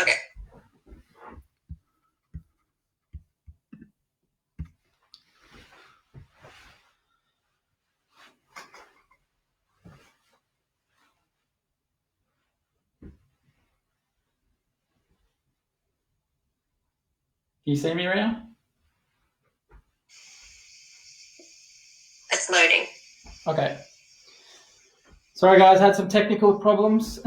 Okay. Can you see me, Ria? It's loading. Okay. Sorry, guys, had some technical problems.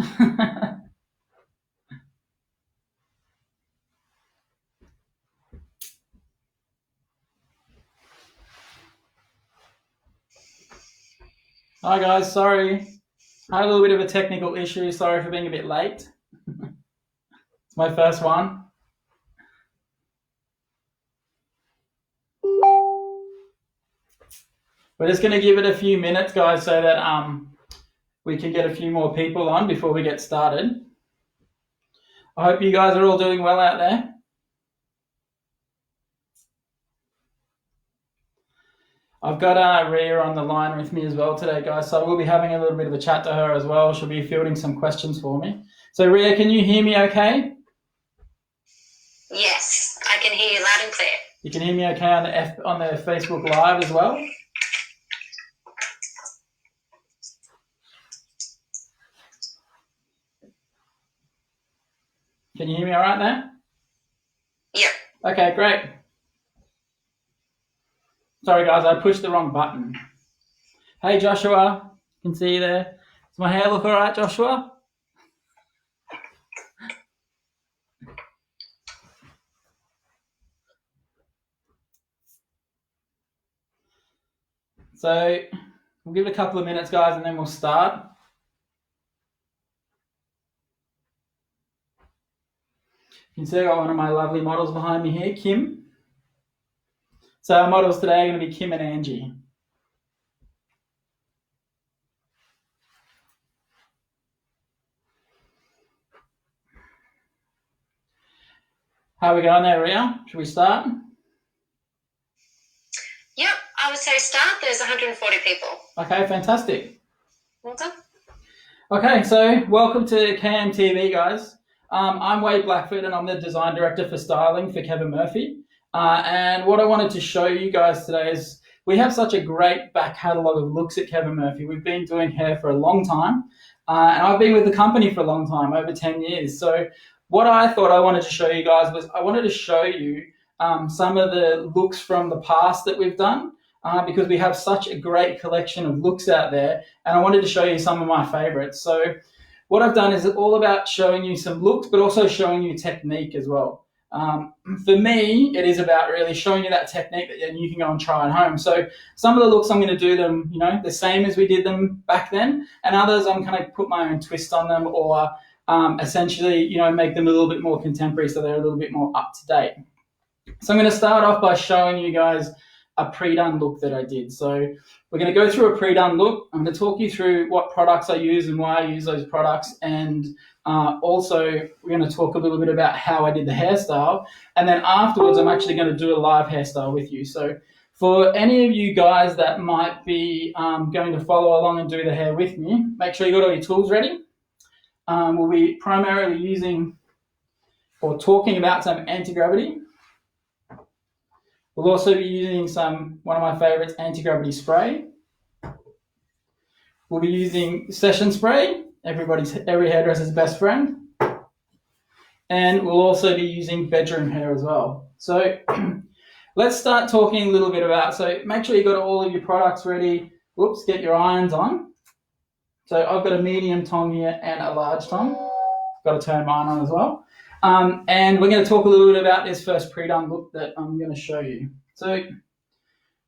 Hi, guys, sorry. I had a little bit of a technical issue. Sorry for being a bit late. It's my first one. We're just going to give it a few minutes, guys, so that we can get a few more people on before we get started. I hope you guys are all doing well out there. I've got Ria on the line with me as well today, guys, so we'll be having a little bit of a chat to her as well. She'll be fielding some questions for me. So, Ria, can you hear me okay? Yes, I can hear you loud and clear. You can hear me okay on the Facebook Live as well? Can you hear me all right there? Yep. Okay, great. Sorry, guys, I pushed the wrong button. Hey, Joshua, can see you there. Does my hair look all right, Joshua? So we'll give it a couple of minutes, guys, and then we'll start. You can see I've got one of my lovely models behind me here, Kim. So our models today are going to be Kim and Angie. How are we going there, Ria? Should we start? Yep, I would say start. There's 140 people. Okay, fantastic. Well done. Okay, so welcome to KMTV, guys. I'm Wade Blackford, and I'm the design director for styling for KEVIN.MURPHY. And what I wanted to show you guys today is we have such a great back catalogue of looks at KEVIN.MURPHY. We've been doing hair for a long time, and I've been with the company for a long time, over 10 years. So what I thought I wanted to show you guys was I wanted to show you some of the looks from the past that we've done, because we have such a great collection of looks out there, and I wanted to show you some of my favorites. So what I've done is all about showing you some looks, but also showing you technique as well. For me, it is about really showing you that technique that you can go and try at home. So some of the looks I'm going to do them, the same as we did them back then, and others I'm going to put my own twist on them, or essentially, make them a little bit more contemporary so they're a little bit more up to date. So I'm going to start off by showing you guys a pre-done look that I did. So we're going to go through a pre-done look. I'm going to talk you through what products I use and why I use those products, and also we're going to talk a little bit about how I did the hairstyle, and then afterwards I'm actually going to do a live hairstyle with you. So for any of you guys that might be going to follow along and do the hair with me, make sure you got all your tools ready. We'll be primarily using or talking about some anti-gravity. We'll also be using one of my favorites, anti-gravity spray. We'll be using session spray, every hairdresser's best friend. And we'll also be using bedroom hair as well. So let's start talking a little bit about, so make sure you got all of your products ready. Whoops, get your irons on. So I've got a medium tong here and a large tong. I've got to turn mine on as well. And we're going to talk a little bit about this first pre-done look that I'm going to show you. So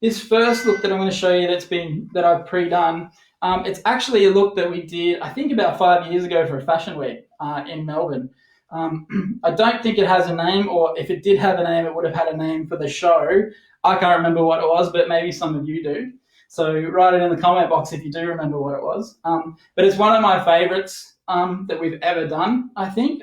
this first look that I'm going to show you that I've pre-done, it's actually a look that we did, I think, about 5 years ago for a fashion week in Melbourne. I don't think it has a name, or if it did have a name, it would have had a name for the show. I can't remember what it was, but maybe some of you do. So write it in the comment box if you do remember what it was. But it's one of my favorites that we've ever done, I think.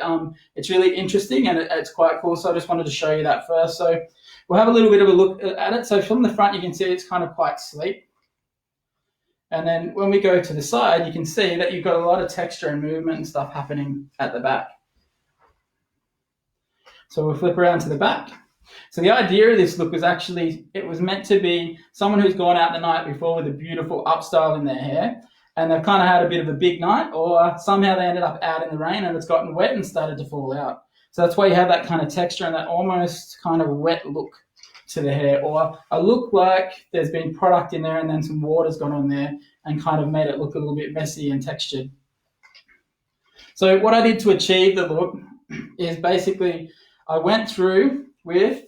It's really interesting and it's quite cool, so I just wanted to show you that first. So we'll have a little bit of a look at it. So from the front, you can see it's kind of quite sleek. And then when we go to the side, you can see that you've got a lot of texture and movement and stuff happening at the back. So we'll flip around to the back. So the idea of this look was actually, it was meant to be someone who's gone out the night before with a beautiful upstyle in their hair, and they've kind of had a bit of a big night, or somehow they ended up out in the rain and it's gotten wet and started to fall out. So that's why you have that kind of texture and that almost kind of wet look to the hair, or a look like there's been product in there and then some water's gone on there and kind of made it look a little bit messy and textured. So what I did to achieve the look is basically I went through with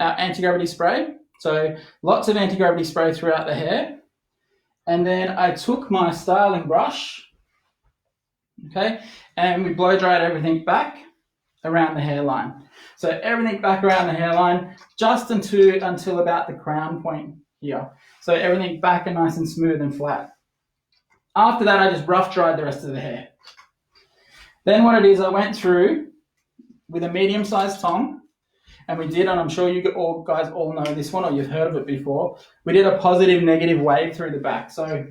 our anti-gravity spray. So lots of anti-gravity spray throughout the hair. And then I took my styling brush, okay, and we blow dried everything back around the hairline. So everything back around the hairline just until about the crown point here. So everything back and nice and smooth and flat. After that, I just rough dried the rest of the hair. Then what it is, I went through with a medium-sized tong, and we did, and I'm sure you guys all know this one or you've heard of it before, we did a positive negative wave through the back. So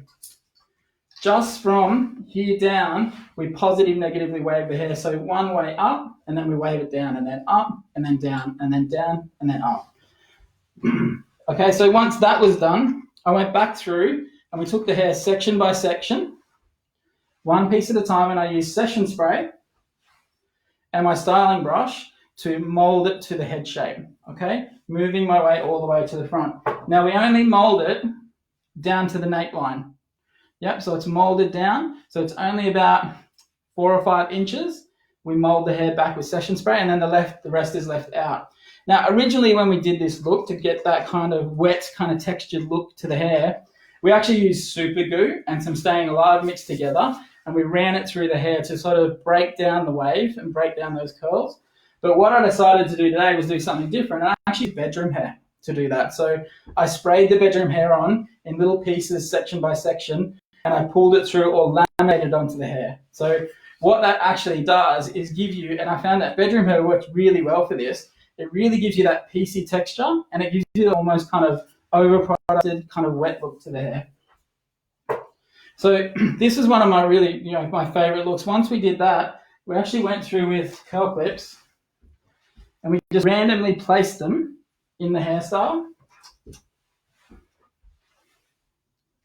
just from here down, we positive negatively wave the hair. So one way up, and then we wave it down, and then up, and then down, and then down, and then up. Okay, so once that was done, I went back through and we took the hair section by section, one piece at a time, and I used session spray and my styling brush to mold it to the head shape, okay? Moving my way all the way to the front. Now we only mold it down to the nape line. Yep, so it's molded down. So it's only about 4 or 5 inches. We mold the hair back with session spray, and then the rest is left out. Now, originally when we did this look to get that kind of wet, kind of textured look to the hair, we actually used super glue and some staying alive mixed together, and we ran it through the hair to sort of break down the wave and break down those curls. But what I decided to do today was do something different. I actually used bedroom hair to do that. So I sprayed the bedroom hair on in little pieces, section by section, and I pulled it through or laminated onto the hair. So what that actually does is give you, and I found that bedroom hair worked really well for this, it really gives you that piecey texture, and it gives you the almost kind of over-producted kind of wet look to the hair. So this is one of my really, my favorite looks. Once we did that, we actually went through with curl clips and we just randomly placed them in the hairstyle,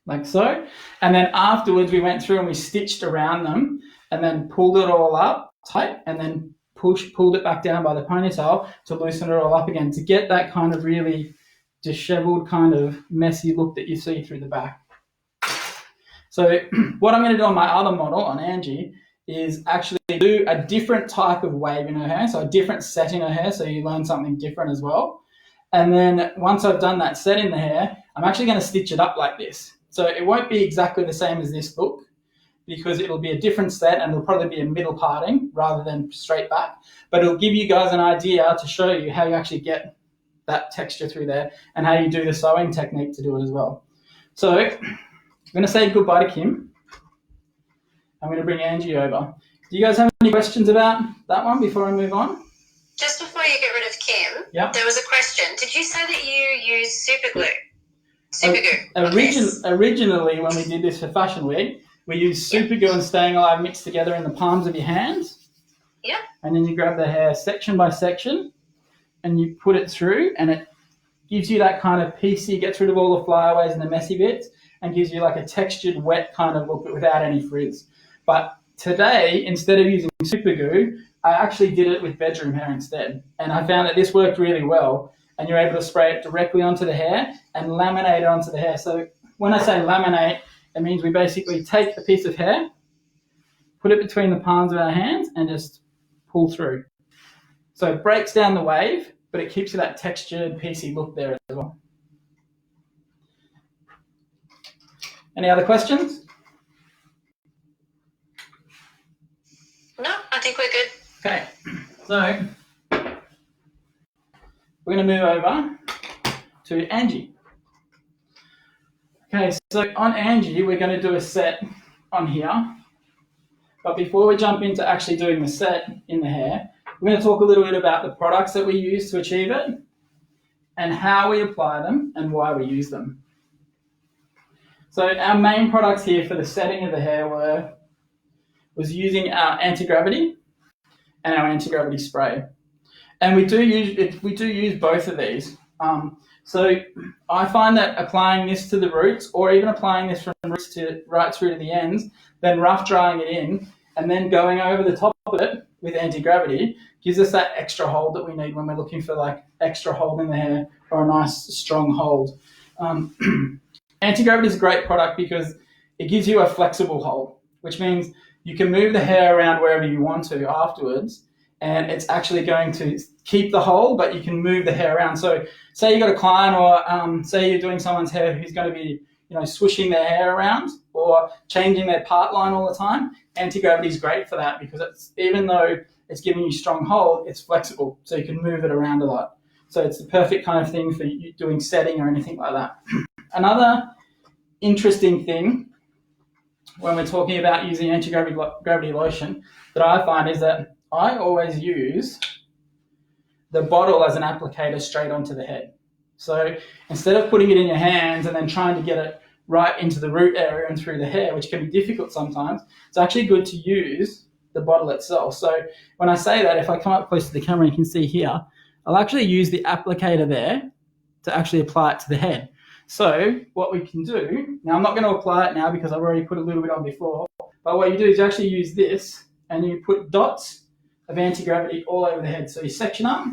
like so. And then afterwards we went through and we stitched around them and then pulled it all up tight and then pulled it back down by the ponytail to loosen it all up again to get that kind of really disheveled kind of messy look that you see through the back. So what I'm going to do on my other model, on Angie, is actually do a different type of wave in her hair, so a different set in her hair, so you learn something different as well. And then once I've done that set in the hair, I'm actually going to stitch it up like this. So it won't be exactly the same as this look because it'll be a different set and it'll probably be a middle parting rather than straight back. But it'll give you guys an idea to show you how you actually get that texture through there and how you do the sewing technique to do it as well. So I'm going to say goodbye to Kim. I'm going to bring Angie over. Do you guys have any questions about that one before I move on? Just before you get rid of Kim, Yep. There was a question. Did you say that you use super glue? Super glue. Originally, when we did this for Fashion Week, we used super glue and staying alive mixed together in the palms of your hands. Yeah. And then you grab the hair section by section and you put it through and it gives you that kind of piecey, gets rid of all the flyaways and the messy bits and gives you like a textured, wet kind of look but without any frizz. But today, instead of using super glue, I actually did it with bedroom hair instead. And I found that this worked really well. And you're able to spray it directly onto the hair and laminate it onto the hair. So when I say laminate, it means we basically take a piece of hair, put it between the palms of our hands and just pull through. So it breaks down the wave, but it keeps you that textured, piecey look there as well. Any other questions? No, I think we're good. Okay, so we're going to move over to Angie. Okay, so on Angie, we're going to do a set on here. But before we jump into actually doing the set in the hair, we're going to talk a little bit about the products that we use to achieve it and how we apply them and why we use them. So our main products here for the setting of the hair was using our anti-gravity and our anti-gravity spray. And we do use both of these. So I find that applying this to the roots, or even applying this from roots to right through to the ends, then rough drying it in, and then going over the top of it with anti-gravity gives us that extra hold that we need when we're looking for like extra hold in the hair or a nice strong hold. Anti-gravity is a great product because it gives you a flexible hold, which means you can move the hair around wherever you want to afterwards, and it's actually going to keep the hold, but you can move the hair around. So say you've got a client, or say you're doing someone's hair who's going to be, swishing their hair around or changing their part line all the time. Anti-gravity is great for that because even though it's giving you strong hold, it's flexible, so you can move it around a lot. So it's the perfect kind of thing for you doing setting or anything like that. Another interesting thing when we're talking about using anti-gravity lotion that I find is that I always use the bottle as an applicator straight onto the head. So instead of putting it in your hands and then trying to get it right into the root area and through the hair, which can be difficult sometimes, it's actually good to use the bottle itself. So when I say that, if I come up close to the camera, you can see here, I'll actually use the applicator there to actually apply it to the head. So what we can do, now I'm not going to apply it now because I've already put a little bit on before, but what you do is you actually use this and you put dots of anti-gravity all over the head. So you section up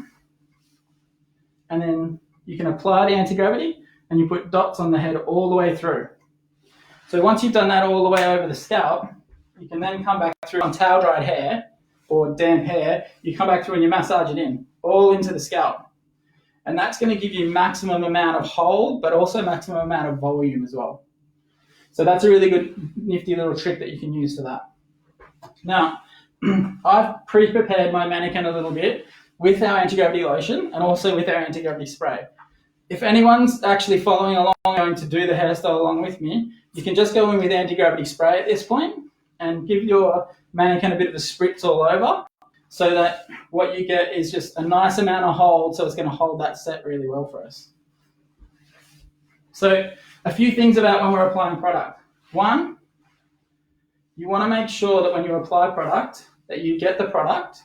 and then you can apply the anti-gravity and you put dots on the head all the way through. So once you've done that all the way over the scalp, you can then come back through on towel dried hair or damp hair, you come back through and you massage it in, all into the scalp. And that's going to give you maximum amount of hold, but also maximum amount of volume as well. So that's a really good, nifty little trick that you can use for that. Now, I've pre-prepared my mannequin a little bit with our anti-gravity lotion and also with our anti-gravity spray. If anyone's actually following along, going to do the hairstyle along with me, you can just go in with anti-gravity spray at this point and give your mannequin a bit of a spritz all over so that what you get is just a nice amount of hold, so it's going to hold that set really well for us. So a few things about when we're applying product. One, you want to make sure that when you apply product, that you get the product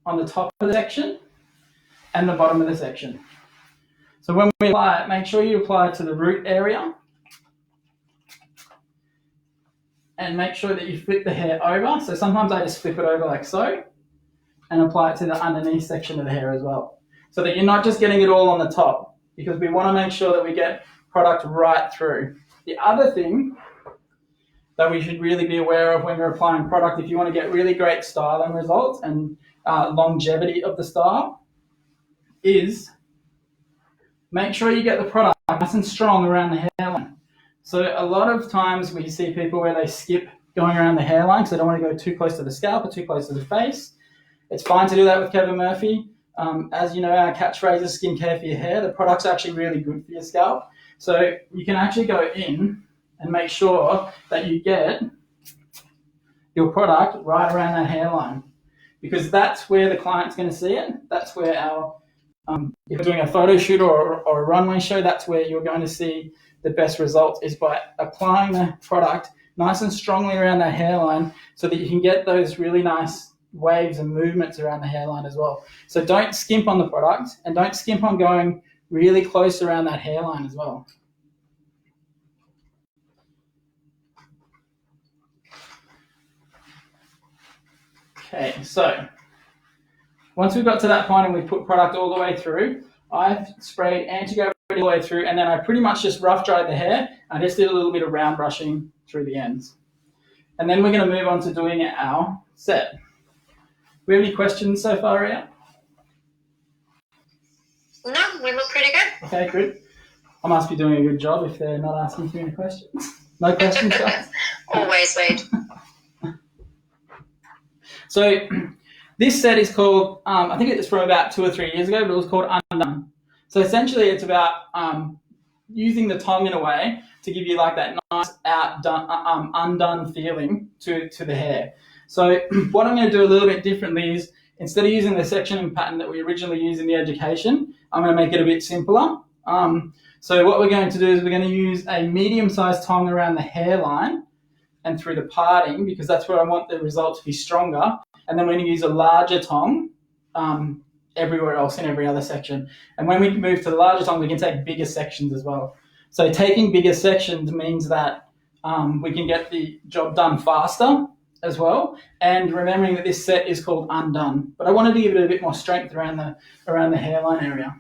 on the top of the section and the bottom of the section. So when we apply it, make sure you apply it to the root area and make sure that you flip the hair over. So sometimes I just flip it over like so and apply it to the underneath section of the hair as well. So that you're not just getting it all on the top, because we want to make sure that we get product right through. The other thing that we should really be aware of when we're applying product, if you want to get really great styling results and longevity of the style, is make sure you get the product nice and strong around the hairline. So a lot of times we see people where they skip going around the hairline because they don't want to go too close to the scalp or too close to the face. It's fine to do that with KEVIN.MURPHY. As you know, our catchphrase is skincare for your hair. The product's actually really good for your scalp. So you can actually go in and make sure that you get your product right around that hairline, because that's where the client's going to see it. That's where our, if we're doing a photo shoot or a runway show, that's where you're going to see the best results, is by applying the product nice and strongly around that hairline so that you can get those really nice waves and movements around the hairline as well. So don't skimp on the product and don't skimp on going really close around that hairline as well. Okay, so once we've got to that point and we've put product all the way through, I've sprayed anti-gravity all the way through, and then I pretty much just rough dried the hair. I just did a little bit of round brushing through the ends. And then we're going to move on to doing our set. We have any questions so far, Ria? No, we look pretty good. Okay, good. I must be doing a good job if they're not asking too many questions. No questions, guys? Always, Wade. So this set is called, I think it's from about 2 or 3 years ago, but it was called Undone. So essentially it's about using the tongue in a way to give you like that nice undone feeling to the hair. So what I'm going to do a little bit differently is, instead of using the sectioning pattern that we originally used in the education, I'm going to make it a bit simpler. So what we're going to do is we're going to use a medium-sized tongue around the hairline, and through the parting, because that's where I want the result to be stronger. And then we're going to use a larger tong everywhere else in every other section. And when we move to the larger tong, we can take bigger sections as well. So taking bigger sections means that we can get the job done faster as well. And remembering that this set is called undone. But I wanted to give it a bit more strength around the hairline area.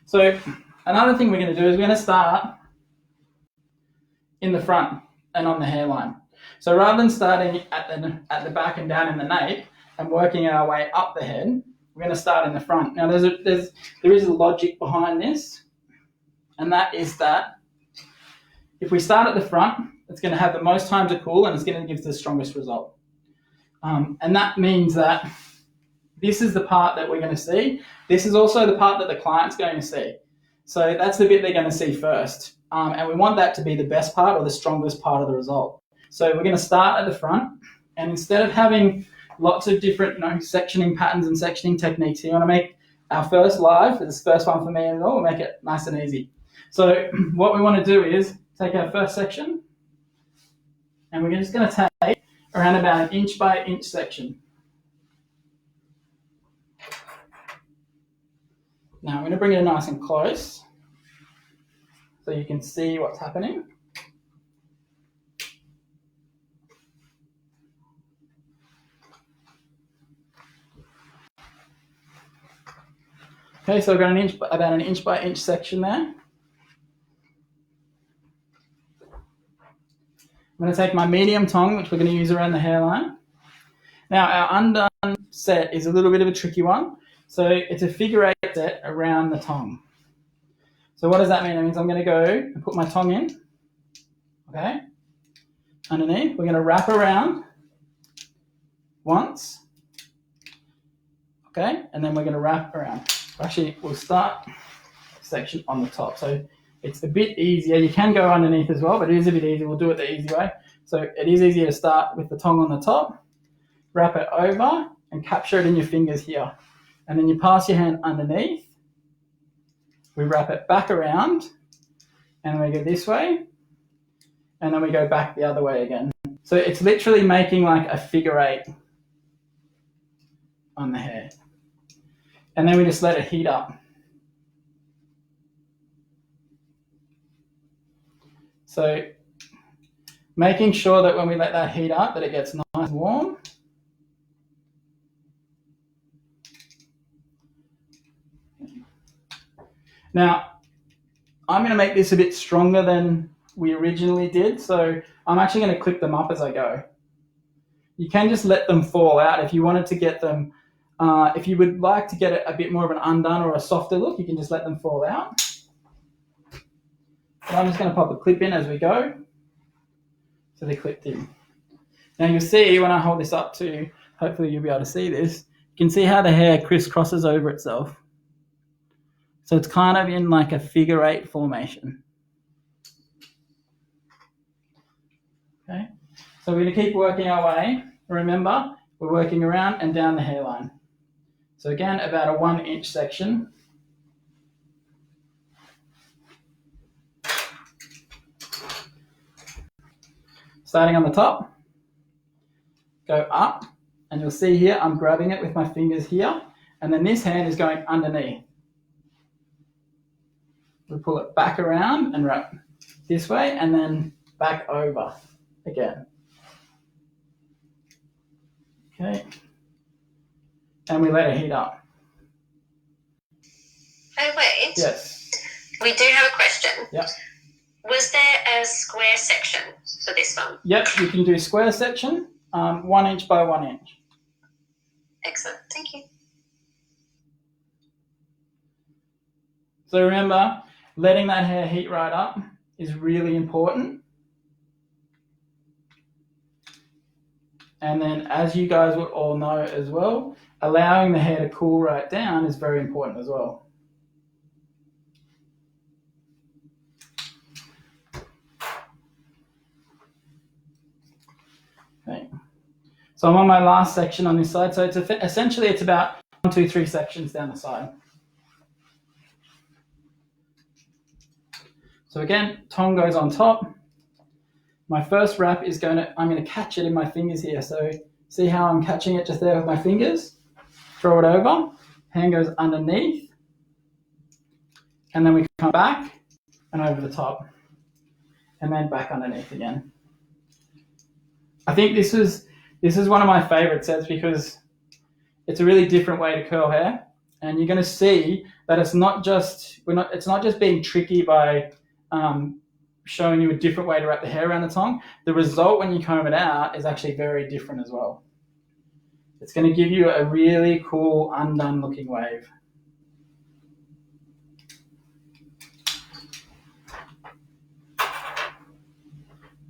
So another thing we're going to do is we're going to start in the front and on the hairline. So rather than starting at the back and down in the nape and working our way up the head, we're going to start in the front. Now there is a logic behind this, and that is that if we start at the front, it's going to have the most time to cool and it's going to give the strongest result. And that means that this is the part that we're going to see. This is also the part that the client's going to see. So that's the bit they're going to see first. And we want that to be the best part or the strongest part of the result. So we're going to start at the front, and instead of having lots of different sectioning patterns and sectioning techniques, you want to make our first live, this first one for me and all, we'll make it nice and easy. So what we want to do is take our first section, and we're just going to take around about an inch by inch section. Now I'm going to bring it nice and close so you can see what's happening. Okay, so I've got about an inch by inch section there. I'm going to take my medium tong, which we're going to use around the hairline. Now our undone set is a little bit of a tricky one. So it's a figure 8 set around the tong. So what does that mean? It means I'm going to go and put my tong in, okay, underneath. We're going to wrap around once, okay, and then we're going to wrap around. Actually, we'll start section on the top. So it's a bit easier. You can go underneath as well, but it is a bit easier. We'll do it the easy way. So it is easier to start with the tong on the top, wrap it over, and capture it in your fingers here. And then you pass your hand underneath. We wrap it back around, and we go this way, and then we go back the other way again. So it's literally making like a figure 8 on the hair. And then we just let it heat up. So making sure that when we let that heat up, that it gets nice and warm. Now, I'm going to make this a bit stronger than we originally did, so I'm actually going to clip them up as I go. You can just let them fall out if you wanted to get them. If you would like to get it a bit more of an undone or a softer look, you can just let them fall out. But I'm just going to pop a clip in as we go. So they're clipped in. Now you'll see when I hold this up to, hopefully you'll be able to see this, you can see how the hair crisscrosses over itself. So it's kind of in like a figure 8 formation. Okay, so we're going to keep working our way. Remember, we're working around and down the hairline. So again, about a 1 inch section. Starting on the top, go up, and you'll see here I'm grabbing it with my fingers here, and then this hand is going underneath. We pull it back around and wrap this way, and then back over again. Okay, and we let it heat up. Oh, wait. Yes. We do have a question. Yep. Was there a square section for this one? Yep, you can do square section, 1 inch by 1 inch. Excellent, thank you. So remember, letting that hair heat right up is really important. And then, as you guys will all know as well, allowing the hair to cool right down is very important as well. Okay. So I'm on my last section on this side. So it's essentially it's about 1, 2, 3 sections down the side. So So again, tong goes on top. My first wrap is I'm going to catch it in my fingers here. So see how I'm catching it just there with my fingers? Throw it over, hand goes underneath, and then we come back and over the top, and then back underneath again. I think this is one of my favorite sets because it's a really different way to curl hair, and you're going to see that it's not just being tricky by showing you a different way to wrap the hair around the tong. The result when you comb it out is actually very different as well. It's going to give you a really cool undone looking wave.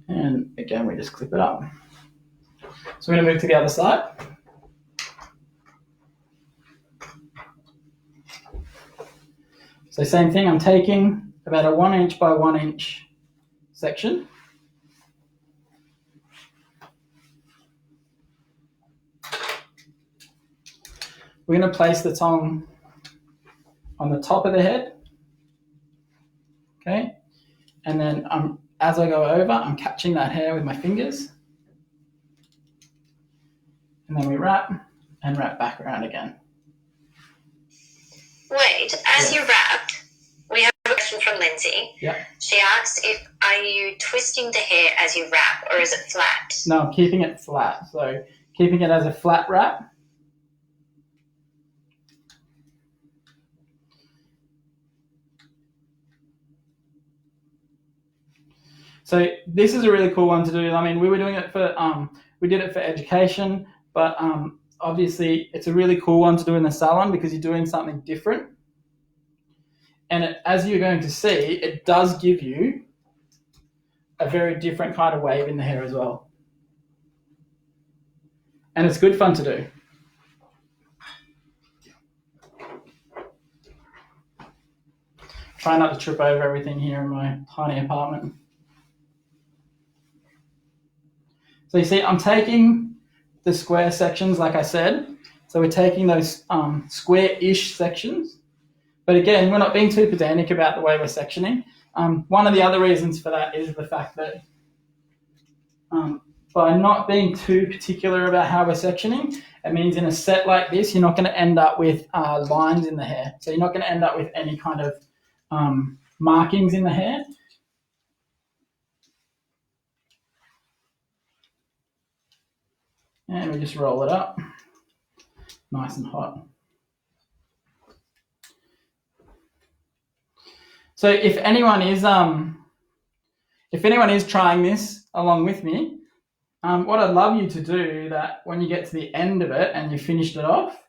And again, we just clip it up. So we're going to move to the other side. So same thing, I'm taking about a 1 inch by 1 inch section. We're going to place the tong on the top of the head. Okay, and then as I go over, I'm catching that hair with my fingers. And then we wrap and wrap back around again. Wade, as you wrapped, we have a question from Lindsay. Yeah. She asks are you twisting the hair as you wrap, or is it flat? No, I'm keeping it flat. So keeping it as a flat wrap. So this is a really cool one to do. I mean, we were doing it for we did it for education, but obviously it's a really cool one to do in the salon because you're doing something different. And as you're going to see, it does give you a very different kind of wave in the hair as well. And it's good fun to do. Try not to trip over everything here in my tiny apartment. So you see, I'm taking the square sections, like I said. So we're taking those square-ish sections. But again, we're not being too pedantic about the way we're sectioning. One of the other reasons for that is the fact that by not being too particular about how we're sectioning, it means in a set like this, you're not going to end up with lines in the hair. So you're not going to end up with any kind of markings in the hair. And we just roll it up, nice and hot. So if anyone is trying this along with me, what I'd love you to do that when you get to the end of it and you finished it off,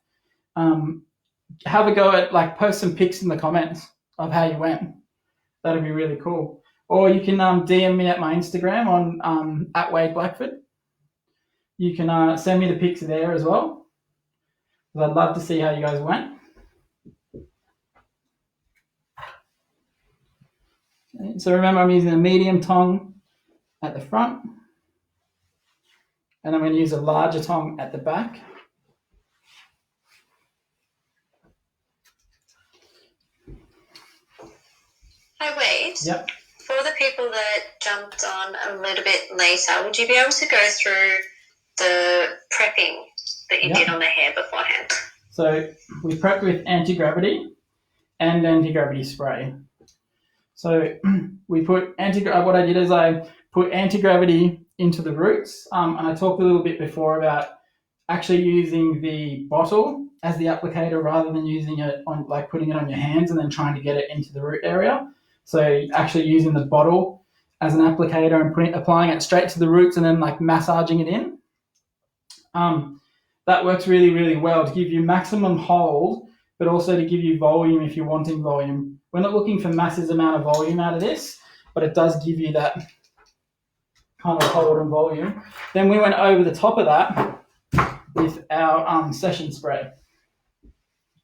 have a go at post some pics in the comments of how you went. That'd be really cool. Or you can DM me at my Instagram on at Wade Blackford. You can send me the pics there as well. I'd love to see how you guys went. So remember, I'm using a medium tong at the front, and I'm going to use a larger tong at the back. Hi, Wade. Yep. For the people that jumped on a little bit later, would you be able to go through the prepping that you did on the hair beforehand? So we prepped with anti-gravity and anti-gravity spray. So we put what I did is I put anti-gravity into the roots, and I talked a little bit before about actually using the bottle as the applicator rather than using it on putting it on your hands and then trying to get it into the root area. So actually using the bottle as an applicator and applying it straight to the roots and then massaging it in. That works really, really well to give you maximum hold, but also to give you volume if you're wanting volume. We're not looking for massive amount of volume out of this, but it does give you that kind of hold and volume. Then we went over the top of that with our session spray.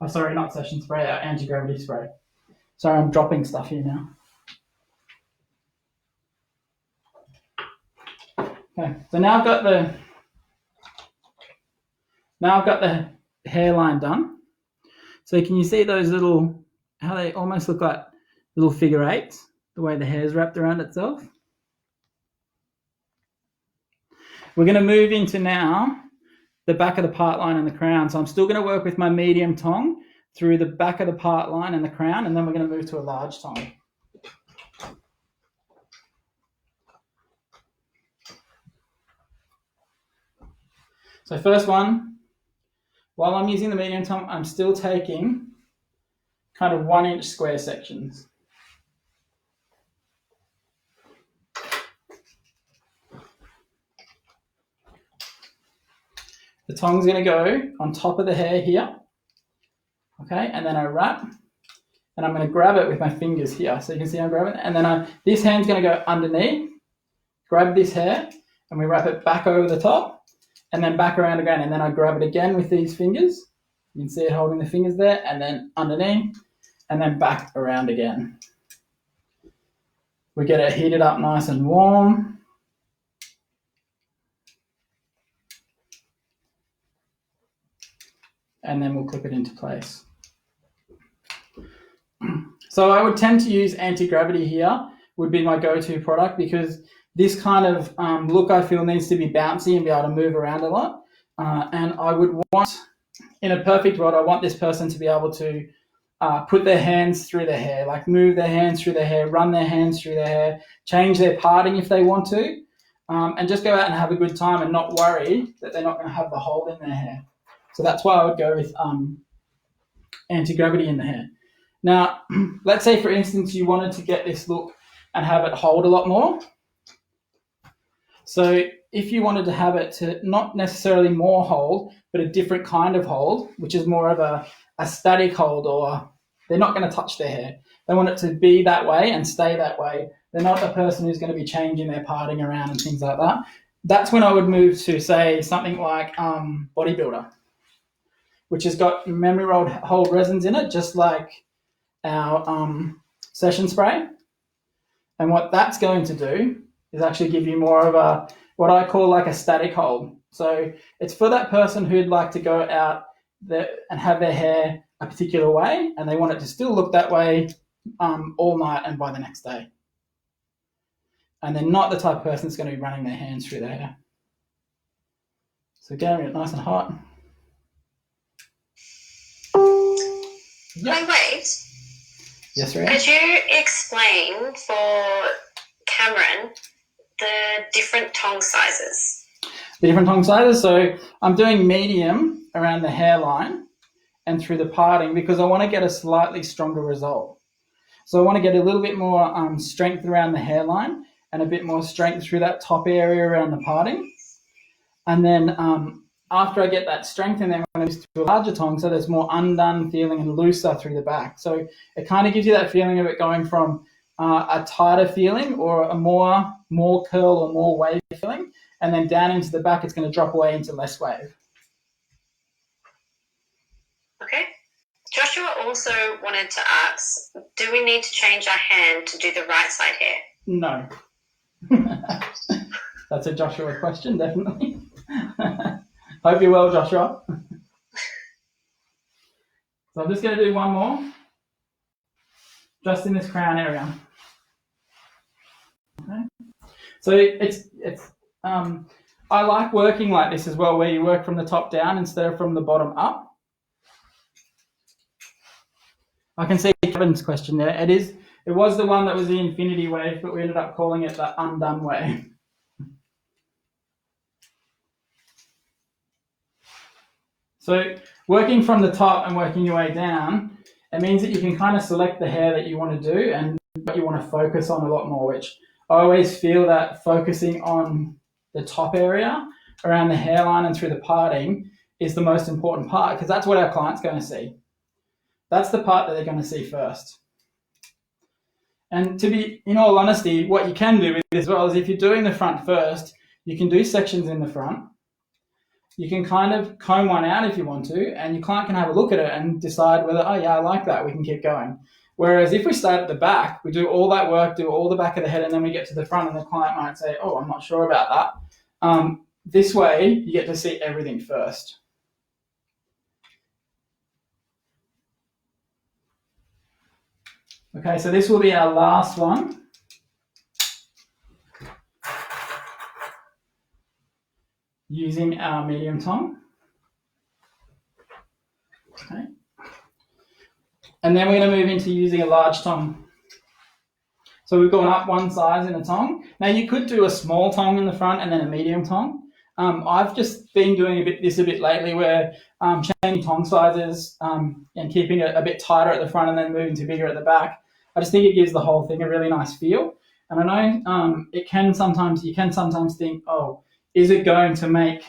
Oh, sorry, not session spray, our anti-gravity spray. Sorry, I'm dropping stuff here now. Okay, so now I've got the hairline done. So can you see those how they almost look like little figure eights? the way the hair is wrapped around itself. We're going to move into now the back of the part line and the crown. So I'm still going to work with my medium tong through the back of the part line and the crown, and then we're going to move to a large tong. So first one, while I'm using the medium tong, I'm still taking kind of 1 inch square sections. The tong's going to go on top of the hair here, okay, and then I wrap, and I'm going to grab it with my fingers here. So you can see I'm grabbing it, and then this hand's going to go underneath, grab this hair, and we wrap it back over the top, and then back around again, and then I grab it again with these fingers. You can see it holding the fingers there, and then underneath, and then back around again. We get it heated up nice and warm. And then we'll clip it into place. So I would tend to use anti-gravity here, would be my go-to product, because this kind of look I feel needs to be bouncy and be able to move around a lot. And I would want, in a perfect world, I want this person to be able to put their hands through their hair, like move their hands through their hair, run their hands through their hair, change their parting if they want to, and just go out and have a good time and not worry that they're not going to have the hold in their hair. So that's why I would go with anti-gravity in the hair. Now, let's say, for instance, you wanted to get this look and have it hold a lot more. So if you wanted to have it to not necessarily more hold, but a different kind of hold, which is more of a static hold, or they're not going to touch their hair. They want it to be that way and stay that way. They're not a person who's going to be changing their parting around and things like that. That's when I would move to, say, something like Bodybuilder, which has got memory hold resins in it, just like our session spray. And what that's going to do is actually give you more of a, what I call like a static hold. So it's for that person who'd like to go out there and have their hair a particular way, and they want it to still look that way all night and by the next day. And they're not the type of person that's going to be running their hands through their hair. So getting it nice and hot. Yep. Hey, Wade. Yes, Ria? Could you explain for Cameron the different tong sizes? The different tong sizes. So I'm doing medium around the hairline and through the parting because I want to get a slightly stronger result. So I want to get a little bit more strength around the hairline and a bit more strength through that top area around the parting. And then after I get that strength, and then I'm going to move to a larger tong, so there's more undone feeling and looser through the back. So it kind of gives you that feeling of it going from a tighter feeling or a more curl or more wave feeling, and then down into the back, it's going to drop away into less wave. Okay. Joshua also wanted to ask, do we need to change our hand to do the right side hair? No. That's a Joshua question, definitely. Hope you're well, Joshua. So I'm just going to do one more, just in this crown area. Okay. So it's I like working like this as well, where you work from the top down instead of from the bottom up. I can see Kevin's question there. It was the one that was the infinity wave, but we ended up calling it the undone wave. So working from the top and working your way down, it means that you can kind of select the hair that you want to do and what you want to focus on a lot more, which I always feel that focusing on the top area around the hairline and through the parting is the most important part, because that's what our client's going to see. That's the part that they're going to see first. And to be, in all honesty, what you can do with this as well is if you're doing the front first, you can do sections in the front. You can kind of comb one out if you want to, and your client can have a look at it and decide whether, oh yeah, I like that, we can keep going. Whereas if we start at the back, we do all that work, do all the back of the head, and then we get to the front and the client might say, oh, I'm not sure about that. This way, you get to see everything first. Okay, so this will be our last one. using our medium tong. Okay. And then we're going to move into using a large tong. So we've gone up one size in a tong. Now you could do a small tong in the front and then a medium tong. I've just been doing this a bit lately where changing tong sizes and keeping it a bit tighter at the front and then moving to bigger at the back. I just think it gives the whole thing a really nice feel. And I know you can sometimes think, oh, is it going to make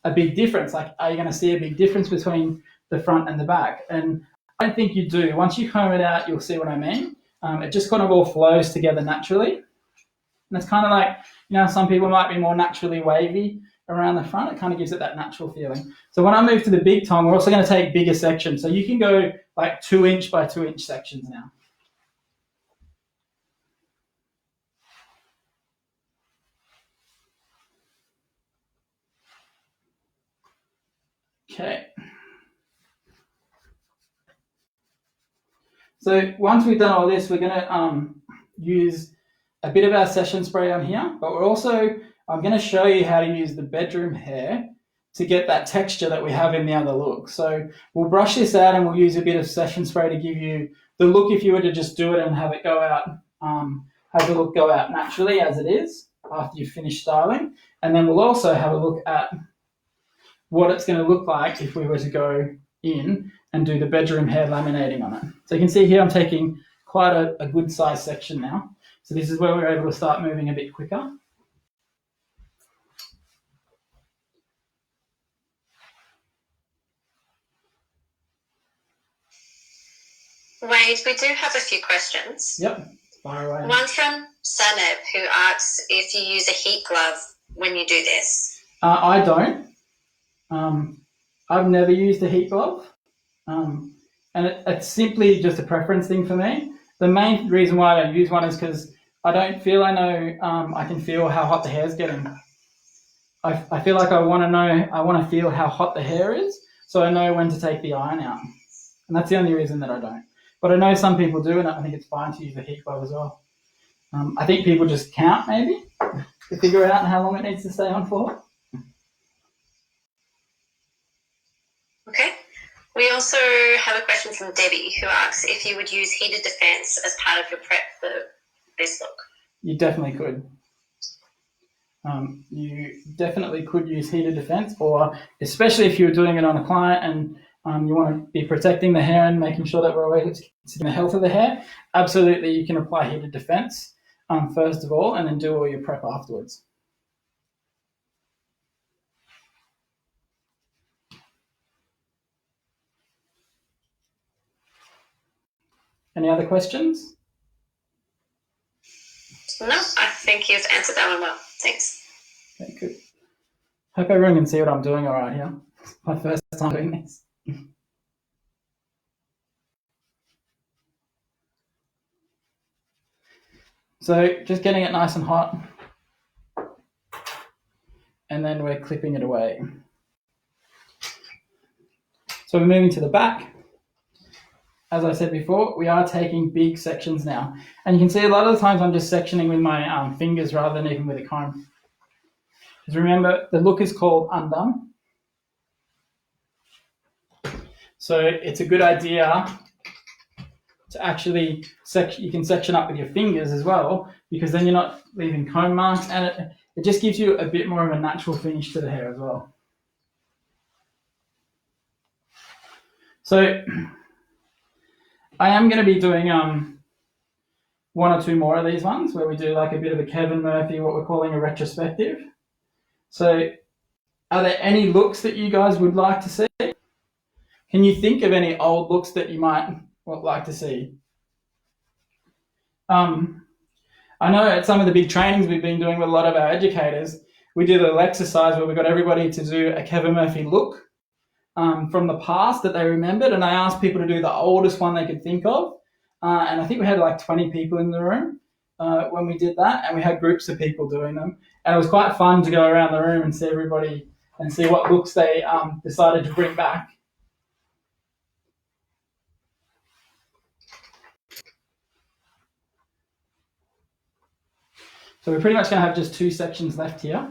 a big difference? Like, are you going to see a big difference between the front and the back? And I don't think you do. Once you comb it out, you'll see what I mean. It just kind of all flows together naturally. And it's kind of like, some people might be more naturally wavy around the front. It kind of gives it that natural feeling. So when I move to the big tong, we're also going to take bigger sections. So you can go like 2-inch by 2-inch sections now. Okay. So once we've done all this, we're going to use a bit of our session spray on here, but I'm going to show you how to use the bedroom hair to get that texture that we have in the other look. So we'll brush this out and we'll use a bit of session spray to give you the look if you were to just do it and have it go out, have the look go out naturally as it is after you've finished styling. And then we'll also have a look at what it's going to look like if we were to go in and do the bedroom hair laminating on it. So you can see here I'm taking quite a good size section now. So this is where we're able to start moving a bit quicker. Wade, we do have a few questions. Yep, fire away. One from Saneb, who asks if you use a heat glove when you do this. I don't. I've never used a heat glove. And it's simply just a preference thing for me. The main reason why I don't use one is because I don't feel I can feel how hot the hair's getting. I feel like I want to feel how hot the hair is, so I know when to take the iron out. And that's the only reason that I don't. But I know some people do, and I think it's fine to use a heat glove as well. I think people just count, maybe, to figure out how long it needs to stay on for. Okay. We also have a question from Debbie, who asks if you would use heated defense as part of your prep for this look. You definitely could. You definitely could use heated defense, or especially if you're doing it on a client and you want to be protecting the hair and making sure that we're always considering the health of the hair, absolutely you can apply heated defense first of all and then do all your prep afterwards. Any other questions? No, I think you've answered that one well. Thanks. Okay, good. Hope everyone can see what I'm doing all right here. It's my first time doing this. So just getting it nice and hot. And then we're clipping it away. So we're moving to the back. As I said before, we are taking big sections now. And you can see a lot of the times I'm just sectioning with my fingers rather than even with a comb. Because remember, the look is called undone. So it's a good idea to actually, you can section up with your fingers as well, because then you're not leaving comb marks, and it just gives you a bit more of a natural finish to the hair as well. So I am going to be doing one or two more of these ones where we do like a bit of a Kevin Murphy, what we're calling a retrospective. So are there any looks that you guys would like to see? Can you think of any old looks that you might like to see? I know at some of the big trainings we've been doing with a lot of our educators, we did a little exercise where we got everybody to do a Kevin Murphy look from the past that they remembered, and I asked people to do the oldest one they could think of, and I think we had like 20 people in the room when we did that, and we had groups of people doing them, and it was quite fun to go around the room and see everybody and see what looks they decided to bring back. So we're pretty much going to have just two sections left here.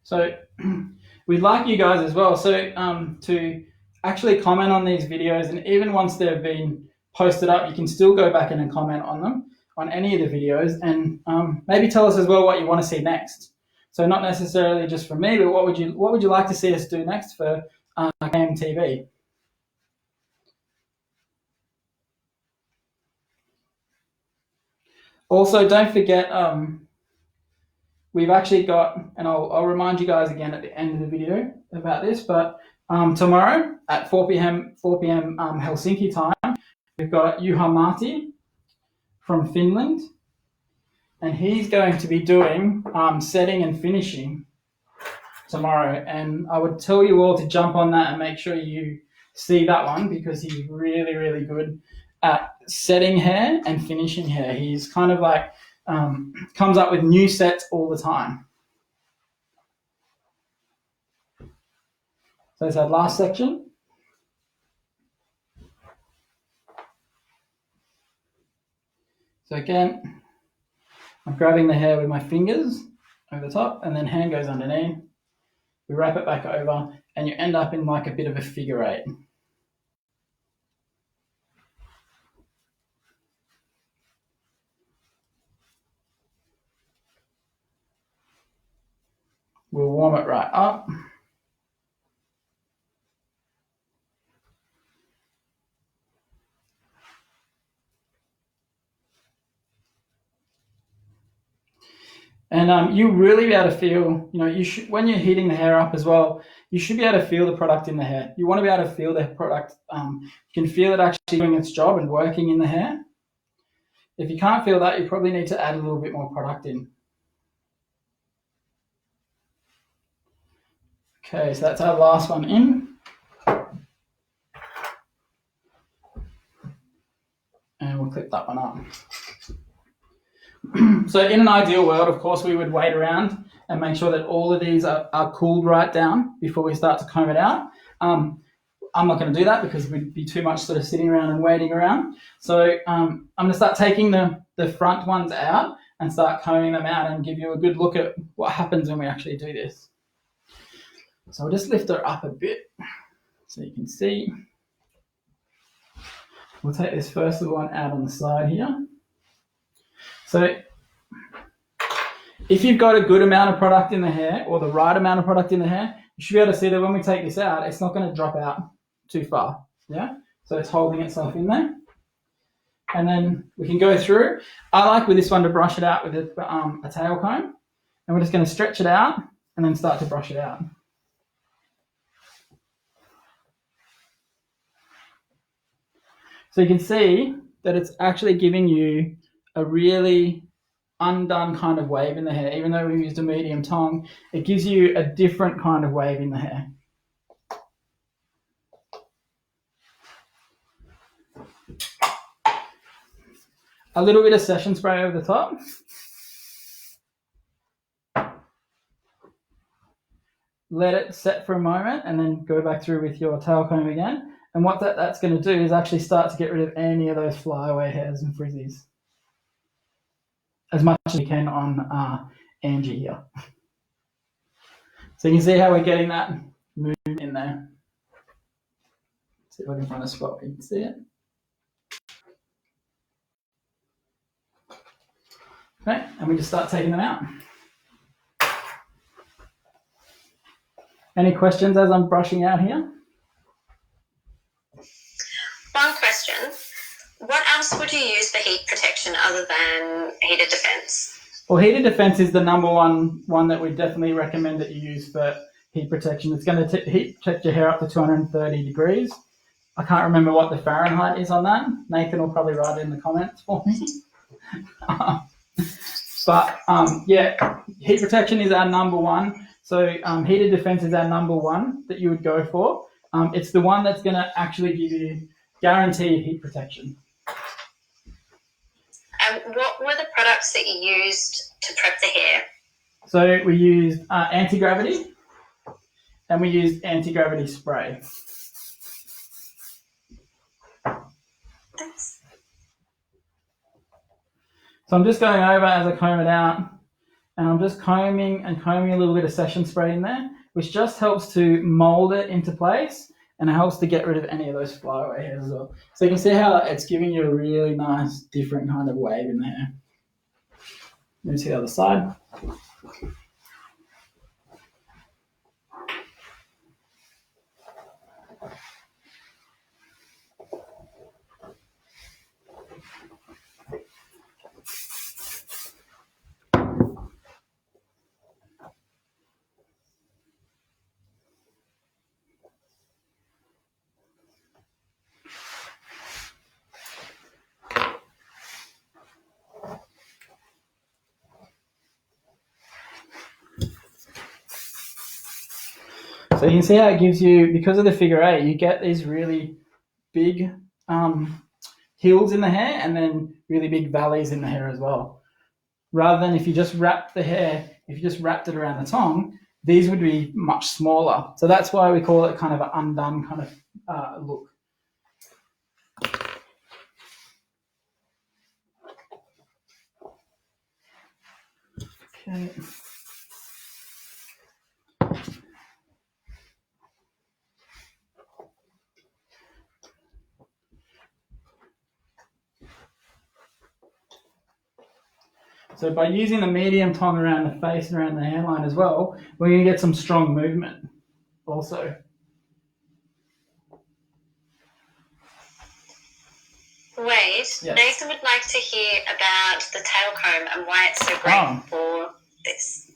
So we'd like you guys as well to actually comment on these videos, and even once they've been posted up, you can still go back in and comment on them, on any of the videos, and maybe tell us as well what you want to see next. So not necessarily just from me, but what would you like to see us do next for KMTV? Also, don't forget, we've actually got, and I'll remind you guys again at the end of the video about this, but tomorrow at 4 p.m. Helsinki time, we've got Juha Marti from Finland, and he's going to be doing setting and finishing tomorrow. And I would tell you all to jump on that and make sure you see that one, because he's really, really good at setting hair and finishing hair. He's kind of like comes up with new sets all the time. So it's our last section. So again, I'm grabbing the hair with my fingers over the top, and then hand goes underneath. We wrap it back over, and you end up in like a bit of a figure eight. We'll warm it right up. And you really be able to feel, you should, when you're heating the hair up as well, you should be able to feel the product in the hair. You want to be able to feel the product. You can feel it actually doing its job and working in the hair. If you can't feel that, you probably need to add a little bit more product in. Okay, so that's our last one in. And we'll clip that one up. So in an ideal world, of course, we would wait around and make sure that all of these are cooled right down before we start to comb it out. I'm not going to do that because we'd be too much sort of sitting around and waiting around. So I'm going to start taking the front ones out and start combing them out and give you a good look at what happens when we actually do this. So I'll just lift her up a bit so you can see. We'll take this first little one out on the side here. So if you've got a good amount of product in the hair, or the right amount of product in the hair, you should be able to see that when we take this out, it's not going to drop out too far. Yeah, so it's holding itself in there. And then we can go through. I like with this one to brush it out with a tail comb, and we're just going to stretch it out and then start to brush it out. So you can see that it's actually giving you a really undone kind of wave in the hair. Even though we used a medium tong, it gives you a different kind of wave in the hair. A little bit of session spray over the top. Let it set for a moment and then go back through with your tail comb again. And what that's going to do is actually start to get rid of any of those flyaway hairs and frizzies as much as you can on Angie here. So you can see how we're getting that movement in there. Let's see if I can find a spot where you can see it. Okay, and we just start taking them out. Any questions as I'm brushing out here? One question. What else would you use for heat protection other than heated defense? Well, heated defense is the number one that we definitely recommend that you use for heat protection. It's going to heat protect your hair up to 230 degrees. I can't remember what the Fahrenheit is on that. Nathan will probably write it in the comments for me. But yeah, heat protection is our number one. So heated defense is our number one that you would go for. It's the one that's going to actually give you guaranteed heat protection. And what were the products that you used to prep the hair? So we used anti-gravity, and we used anti-gravity spray. Thanks. So I'm just going over as I comb it out, And I'm just combing a little bit of session spray in there, which just helps to mold it into place, and it helps to get rid of any of those flyaway hairs as well. So you can see how it's giving you a really nice, different kind of wave in the hair. Move to the other side. So you can see how it gives you, because of the figure eight, you get these really big hills in the hair and then really big valleys in the hair as well. Rather than if you just wrapped the hair, if you just wrapped it around the tongue, these would be much smaller. So that's why we call it kind of an undone kind of look. Okay. So by using the medium tong around the face and around the hairline as well, we're going to get some strong movement also. Wade, yes. Nathan would like to hear about the tail comb and why it's so great for this.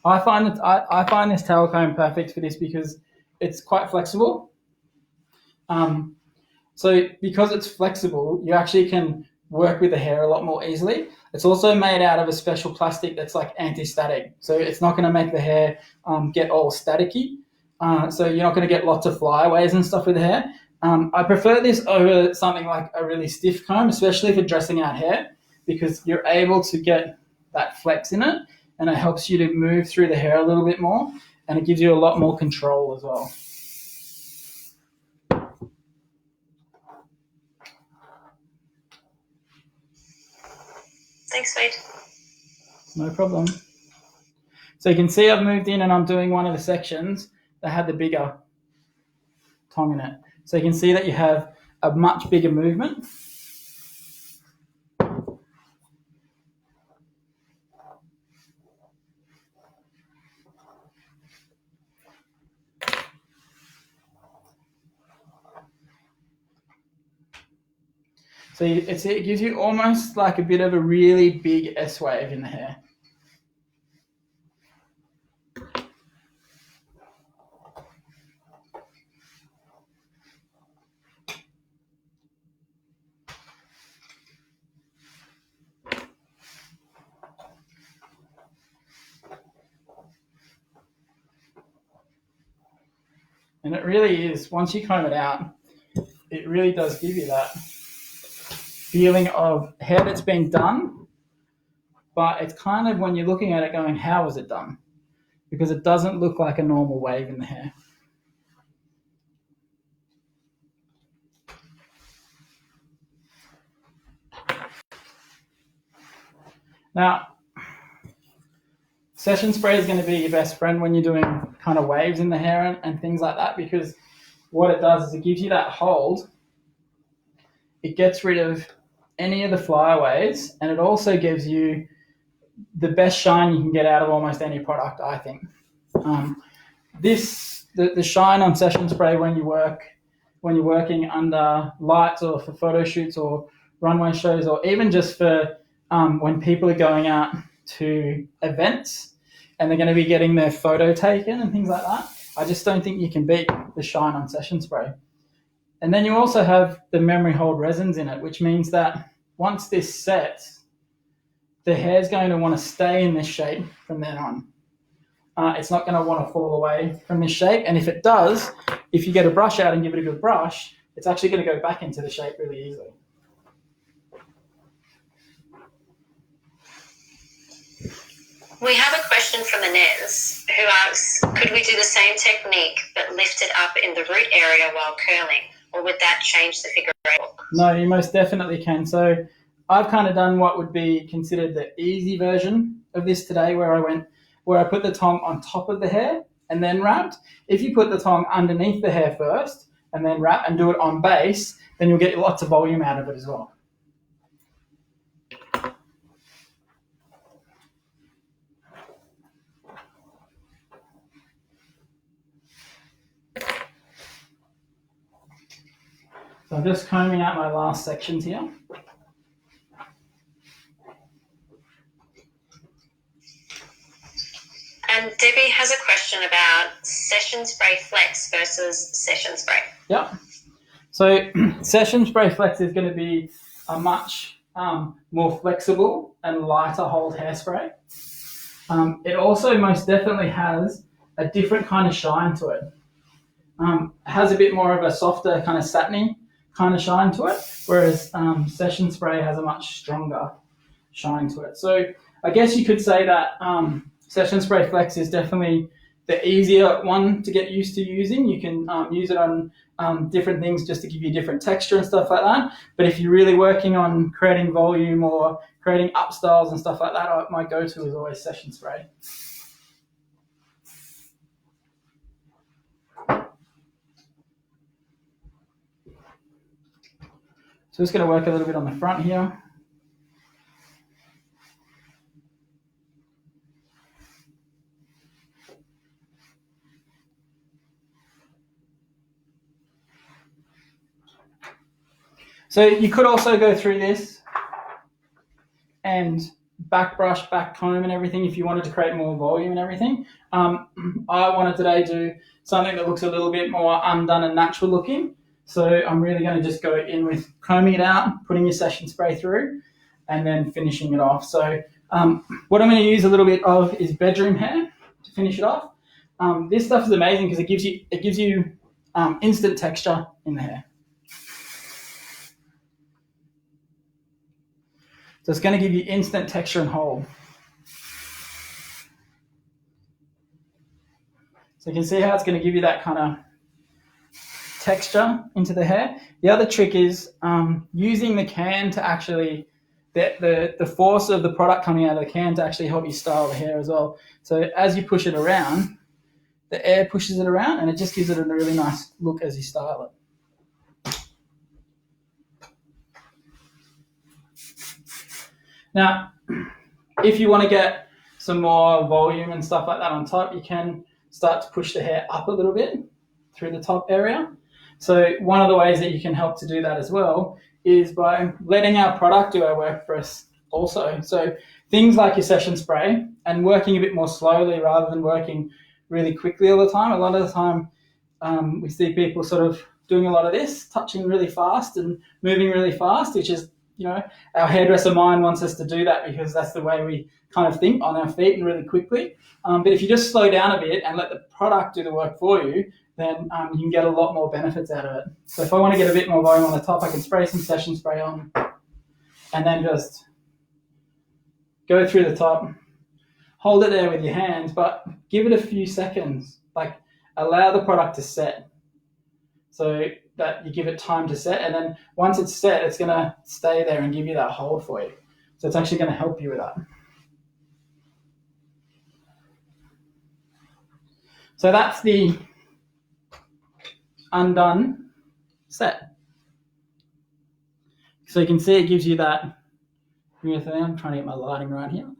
I find this tail comb perfect for this because it's quite flexible. So because it's flexible, you actually can work with the hair a lot more easily. It's also made out of a special plastic that's like anti-static. So it's not going to make the hair get all staticky. So you're not going to get lots of flyaways and stuff with the hair. I prefer this over something like a really stiff comb, especially for dressing out hair, because you're able to get that flex in it, and it helps you to move through the hair a little bit more, and it gives you a lot more control as well. Thanks, Wade. No problem. So you can see I've moved in and I'm doing one of the sections that had the bigger tong in it. So you can see that you have a much bigger movement. So it gives you almost like a bit of a really big S wave in the hair. And it really is, once you comb it out, it really does give you that feeling of hair that's been done, but it's kind of when you're looking at it going, how was it done? Because it doesn't look like a normal wave in the hair. Now, session spray is going to be your best friend when you're doing kind of waves in the hair and things like that, because what it does is it gives you that hold. It gets rid of any of the flyaways, and it also gives you the best shine you can get out of almost any product, I think. The shine on session spray when you're working under lights or for photo shoots or runway shows, or even just for when people are going out to events and they're going to be getting their photo taken and things like that, I just don't think you can beat the shine on session spray. And then you also have the memory hold resins in it, which means that once this sets, the hair's going to want to stay in this shape from then on. It's not going to want to fall away from this shape. And if it does, if you get a brush out and give it a good brush, it's actually going to go back into the shape really easily. We have a question from Inez who asks, could we do the same technique but lift it up in the root area while curling, or would that change the figure eight look? No, you most definitely can. So I've kind of done what would be considered the easy version of this today, where I put the tong on top of the hair and then wrapped. If you put the tong underneath the hair first and then wrap and do it on base, then you'll get lots of volume out of it as well. So I'm just combing out my last sections here. And Debbie has a question about session spray flex versus session spray. Yep. So session spray flex is going to be a much more flexible and lighter hold hairspray. It also most definitely has a different kind of shine to it. It has a bit more of a softer kind of satiny kind of shine to it, whereas session spray has a much stronger shine to it. So I guess you could say that session spray flex is definitely the easier one to get used to using. You can use it on different things just to give you different texture and stuff like that. But if you're really working on creating volume or creating up styles and stuff like that, my go-to is always session spray. So just going to work a little bit on the front here. So you could also go through this and back brush, back comb and everything if you wanted to create more volume and everything. I wanted today to do something that looks a little bit more undone and natural looking. So I'm really going to just go in with combing it out, putting your session spray through, and then finishing it off. So what I'm going to use a little bit of is bedroom hair to finish it off. This stuff is amazing because it gives you instant texture in the hair. So it's going to give you instant texture and hold. So you can see how it's going to give you that kind of texture into the hair. The other trick is using the can to actually, the force of the product coming out of the can to actually help you style the hair as well. So as you push it around, the air pushes it around and it just gives it a really nice look as you style it. Now, if you want to get some more volume and stuff like that on top, you can start to push the hair up a little bit through the top area. So one of the ways that you can help to do that as well is by letting our product do our work for us also. So things like your session spray and working a bit more slowly rather than working really quickly all the time. A lot of the time we see people sort of doing a lot of this, touching really fast and moving really fast, which is, our hairdresser mind wants us to do that because that's the way we kind of think on our feet and really quickly. But if you just slow down a bit and let the product do the work for you, then you can get a lot more benefits out of it. So if I want to get a bit more volume on the top, I can spray some session spray on and then just go through the top, hold it there with your hands, but give it a few seconds, like allow the product to set. So that you give it time to set, and then once it's set, it's going to stay there and give you that hold for you. So it's actually going to help you with that. So that's the undone set. So you can see it gives you that, I'm trying to get my lighting right here.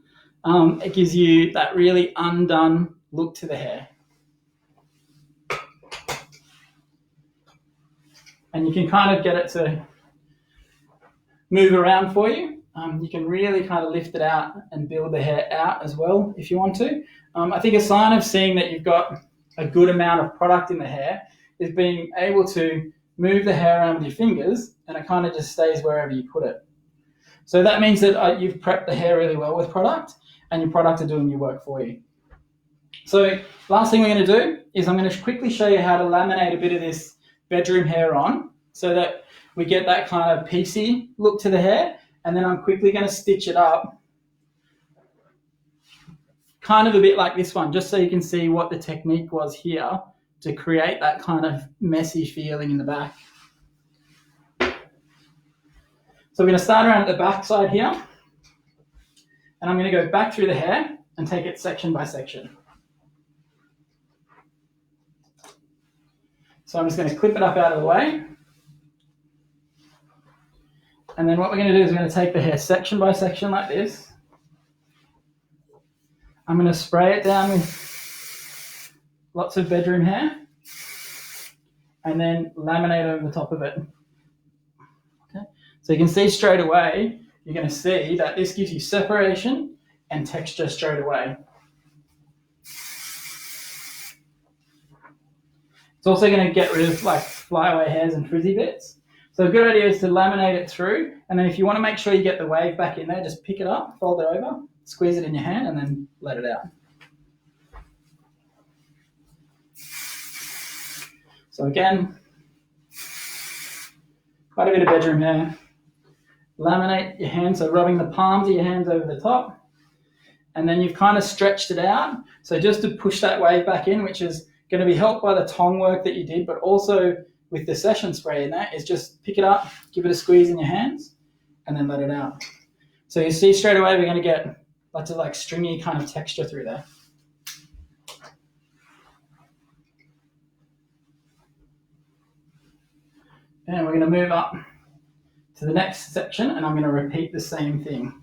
It gives you that really undone look to the hair. And you can kind of get it to move around for you. You can really kind of lift it out and build the hair out as well if you want to. I think a sign of seeing that you've got a good amount of product in the hair is being able to move the hair around with your fingers and it kind of just stays wherever you put it. So that means that you've prepped the hair really well with product and your product are doing your work for you. So last thing we're going to do is I'm going to quickly show you how to laminate a bit of this bedroom hair on so that we get that kind of piecey look to the hair, and then I'm quickly going to stitch it up kind of a bit like this one, just so you can see what the technique was here to create that kind of messy feeling in the back. So So we're going to start around at the back side here, and I'm going to go back through the hair and take it section by section. So I'm just going to clip it up out of the way. And then what we're going to do is we're going to take the hair section by section like this. I'm going to spray it down with lots of bedroom hair and then laminate over the top of it. Okay. So you can see straight away, you're going to see that this gives you separation and texture straight away. It's also going to get rid of like flyaway hairs and frizzy bits. So a good idea is to laminate it through, and then if you want to make sure you get the wave back in there, just pick it up, fold it over, squeeze it in your hand, and then let it out. So again, quite a bit of bedroom hair. Laminate your hands, so rubbing the palms of your hands over the top, and then you've kind of stretched it out. So just to push that wave back in, which is going to be helped by the tong work that you did, but also with the session spray in there, is just pick it up, give it a squeeze in your hands, and then let it out. So you see straight away we're going to get lots of like stringy kind of texture through there. And we're going to move up to the next section, and I'm going to repeat the same thing.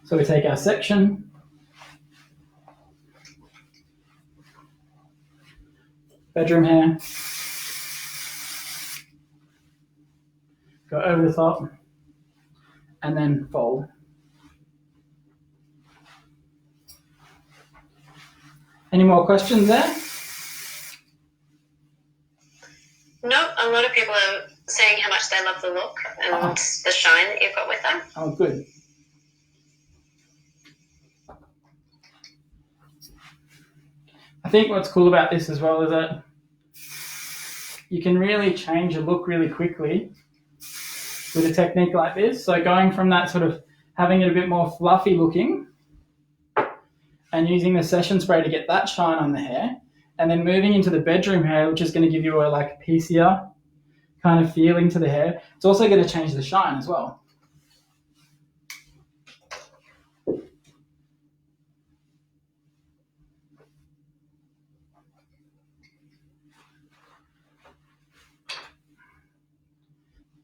So we take our section, bedroom hair, go over the top, and then fold. Any more questions there? No, a lot of people are saying how much they love the look and the shine that you've got with them. Oh, good. I think what's cool about this as well is that you can really change a look really quickly with a technique like this. So going from that sort of having it a bit more fluffy looking and using the session spray to get that shine on the hair, and then moving into the bedroom hair, which is going to give you a like piecier kind of feeling to the hair. It's also going to change the shine as well.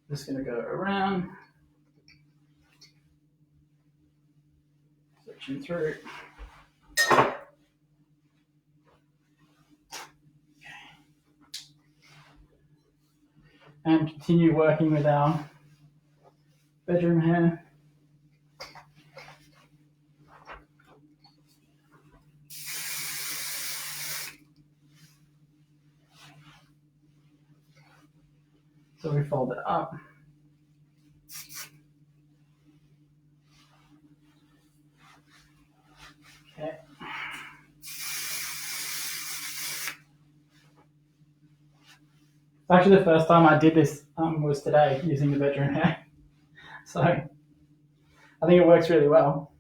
Just going to go around, section through. And continue working with our bedroom hair. So we fold it up. Okay. Actually, the first time I did this was today using the bedroom hair. So I think it works really well.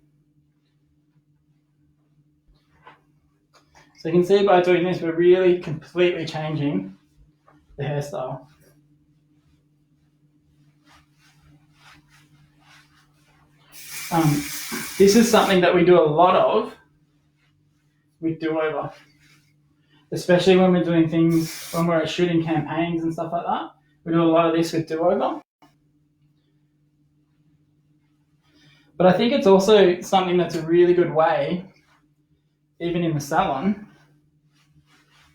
So you can see by doing this, we're really completely changing the hairstyle. This is something that we do a lot of with do-over, especially when we're doing things, when we're shooting campaigns and stuff like that. We do a lot of this with do-over. But I think it's also something that's a really good way, even in the salon,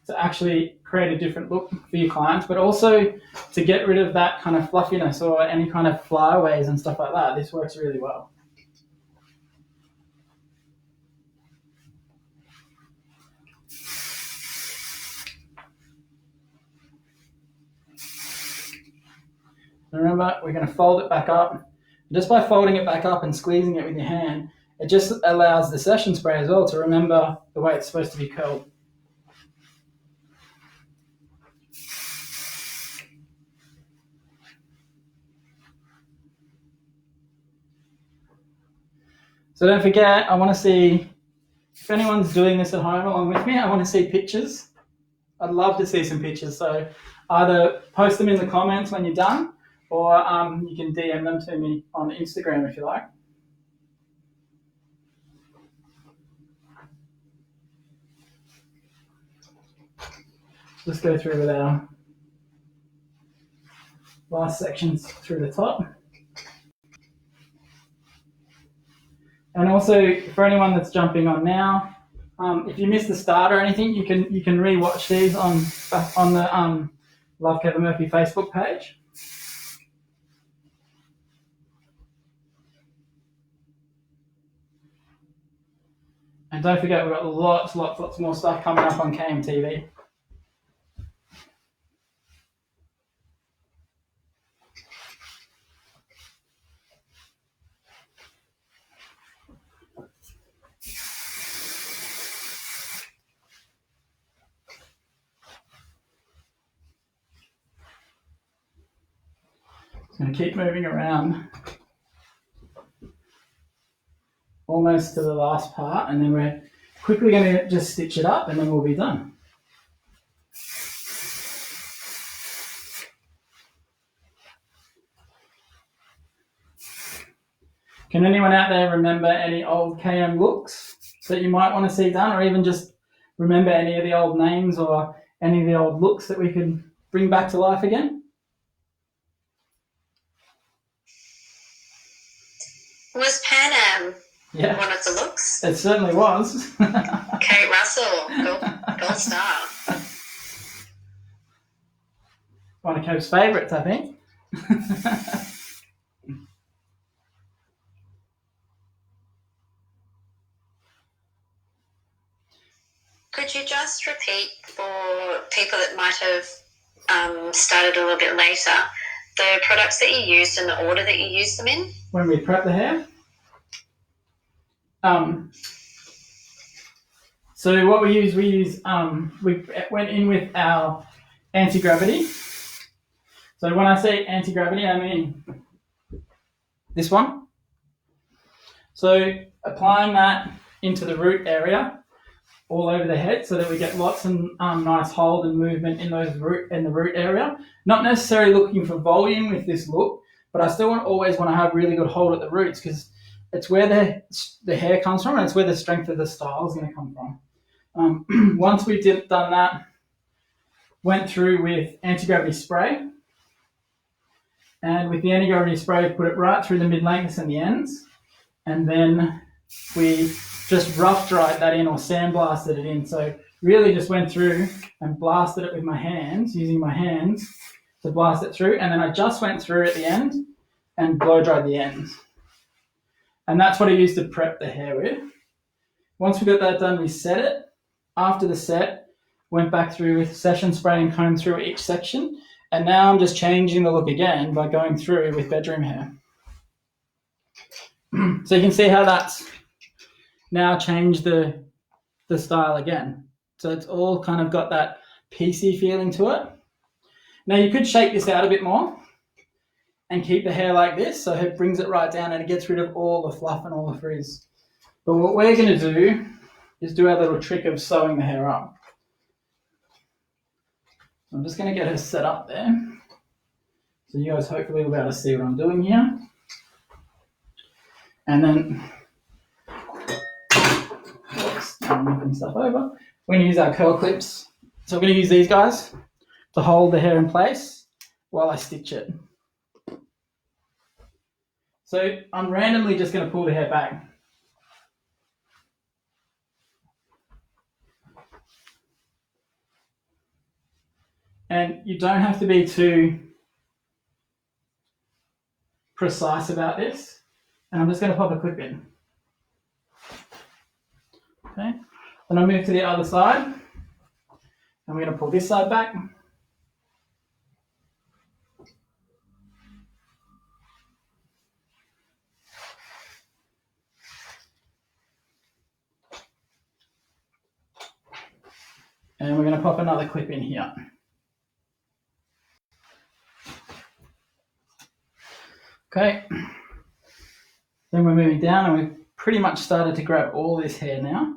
to actually create a different look for your clients, but also to get rid of that kind of fluffiness or any kind of flyaways and stuff like that. This works really well. Remember, we're going to fold it back up. Just by folding it back up and squeezing it with your hand, it just allows the session spray as well to remember the way it's supposed to be curled. So don't forget, I want to see, if anyone's doing this at home along with me, I want to see pictures I'd love to see some pictures. So either post them in the comments when you're done, or you can DM them to me on Instagram if you like. Just go through with our last sections through the top. And also, for anyone that's jumping on now, if you missed the start or anything, you can re-watch these on the Love Kevin Murphy Facebook page. And don't forget, we've got lots more stuff coming up on KMTV. Going to keep moving around almost to the last part, and then we're quickly going to just stitch it up, and then we'll be done. Can anyone out there remember any old KM looks that you might want to see done, or even just remember any of the old names or any of the old looks that we could bring back to life again? Was Pan Am one of the looks? It certainly was. Kate Russell, gold star. One of Cope's favourites, I think. Could you just repeat for people that might have started a little bit later, the products that you used and the order that you used them in? When we prep the hair? So what we went in with our anti-gravity. So when I say anti-gravity, I mean this one. So applying that into the root area, all over the head, so that we get lots of nice hold and movement in the root area. Not necessarily looking for volume with this look, but I still always want to have really good hold at the roots, because it's where the hair comes from, and it's where the strength of the style is going to come from. Once we've done that, went through with anti-gravity spray, and with the anti-gravity spray, put it right through the mid-lengths and the ends, and then we just rough dried that in, or sandblasted it in. So really just went through and blasted it with my hands, using my hands to blast it through, and then I just went through at the end and blow dried the ends. And that's what I used to prep the hair with. Once we got that done, we set it. After the set, went back through with session spray and combed through each section. And now I'm just changing the look again by going through with bedroom hair. So you can see how that's now changed the style again. So it's all kind of got that piecey feeling to it. Now you could shake this out a bit more and keep the hair like this, so it brings it right down and it gets rid of all the fluff and all the frizz. But what we're going to do is do our little trick of sewing the hair up. So I'm just going to get her set up there, so you guys hopefully will be able to see what I'm doing here. And then, oops, I'm moving stuff over. We're going to use our curl clips. So I'm going to use these guys to hold the hair in place while I stitch it. So I'm randomly just going to pull the hair back. And you don't have to be too precise about this. And I'm just going to pop a clip in. Okay. Then I move to the other side. And we're going to pull this side back. And we're going to pop another clip in here. Okay. Then we're moving down, and we've pretty much started to grab all this hair now.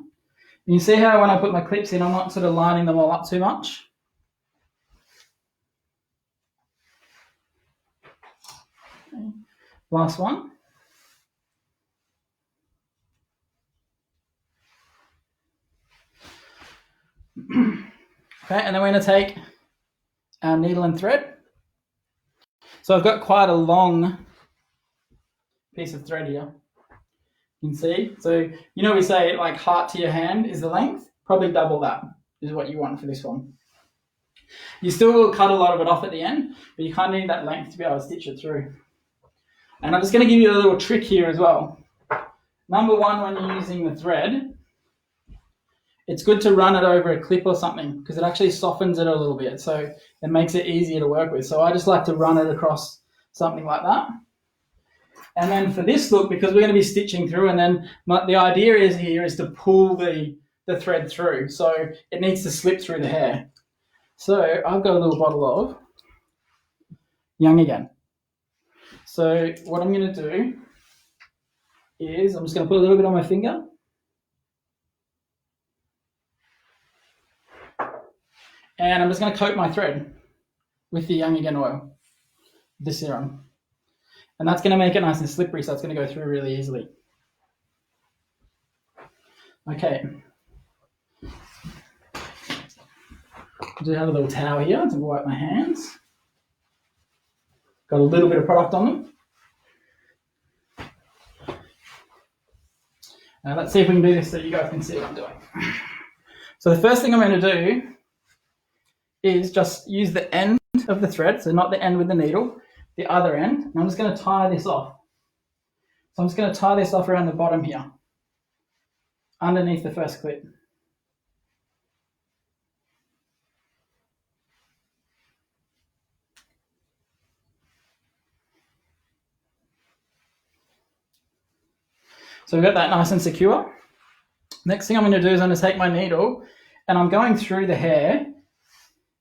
You can see how when I put my clips in, I'm not sort of lining them all up too much. Last one. Okay, and then we're going to take our needle and thread. So I've got quite a long piece of thread here. You can see. So, you know, we say like heart to your hand is the length. Probably double that is what you want for this one. You still will cut a lot of it off at the end, but you kind of need that length to be able to stitch it through. And I'm just going to give you a little trick here as well. Number one, when you're using the thread, it's good to run it over a clip or something because it actually softens it a little bit. So it makes it easier to work with. So I just like to run it across something like that. And then for this look, because we're going to be stitching through, and then the idea is to pull the thread through. So it needs to slip through the hair. So I've got a little bottle of Young Again. So what I'm going to do is I'm just going to put a little bit on my finger. And I'm just going to coat my thread with the Young Again oil, the serum. And that's going to make it nice and slippery, so it's going to go through really easily. Okay. I do have a little towel here to wipe my hands. Got a little bit of product on them. Now let's see if we can do this so you guys can see what I'm doing. So the first thing I'm going to do is just use the end of the thread, so not the end with the needle, the other end, and I'm just going to tie this off. So I'm just going to tie this off around the bottom here, underneath the first clip. So we've got that nice and secure. Next thing I'm going to do is I'm going to take my needle and I'm going through the hair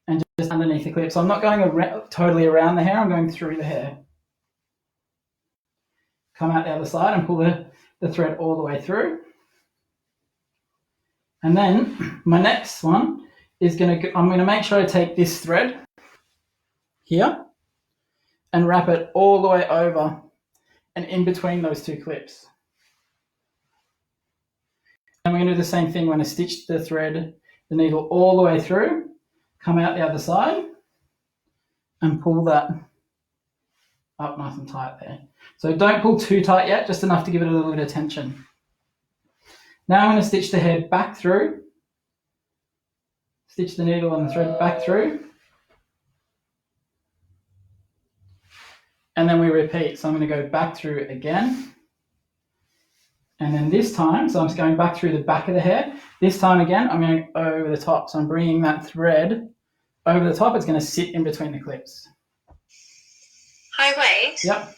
and just underneath the clip. So I'm not going totally around the hair, I'm going through the hair. Come out the other side and pull the thread all the way through. And then my next one is I'm going to make sure I take this thread here and wrap it all the way over and in between those two clips. And we're going to do the same thing when I stitch the thread, the needle all the way through, come out the other side and pull that up nice and tight there. So don't pull too tight yet, just enough to give it a little bit of tension. Now I'm going to stitch the head back through, stitch the needle and the thread back through, and then we repeat. So I'm going to go back through again. And then this time, so I'm just going back through the back of the hair. This time again, I'm going over the top. So I'm bringing that thread over the top. It's going to sit in between the clips. Hi, Wade. Yep.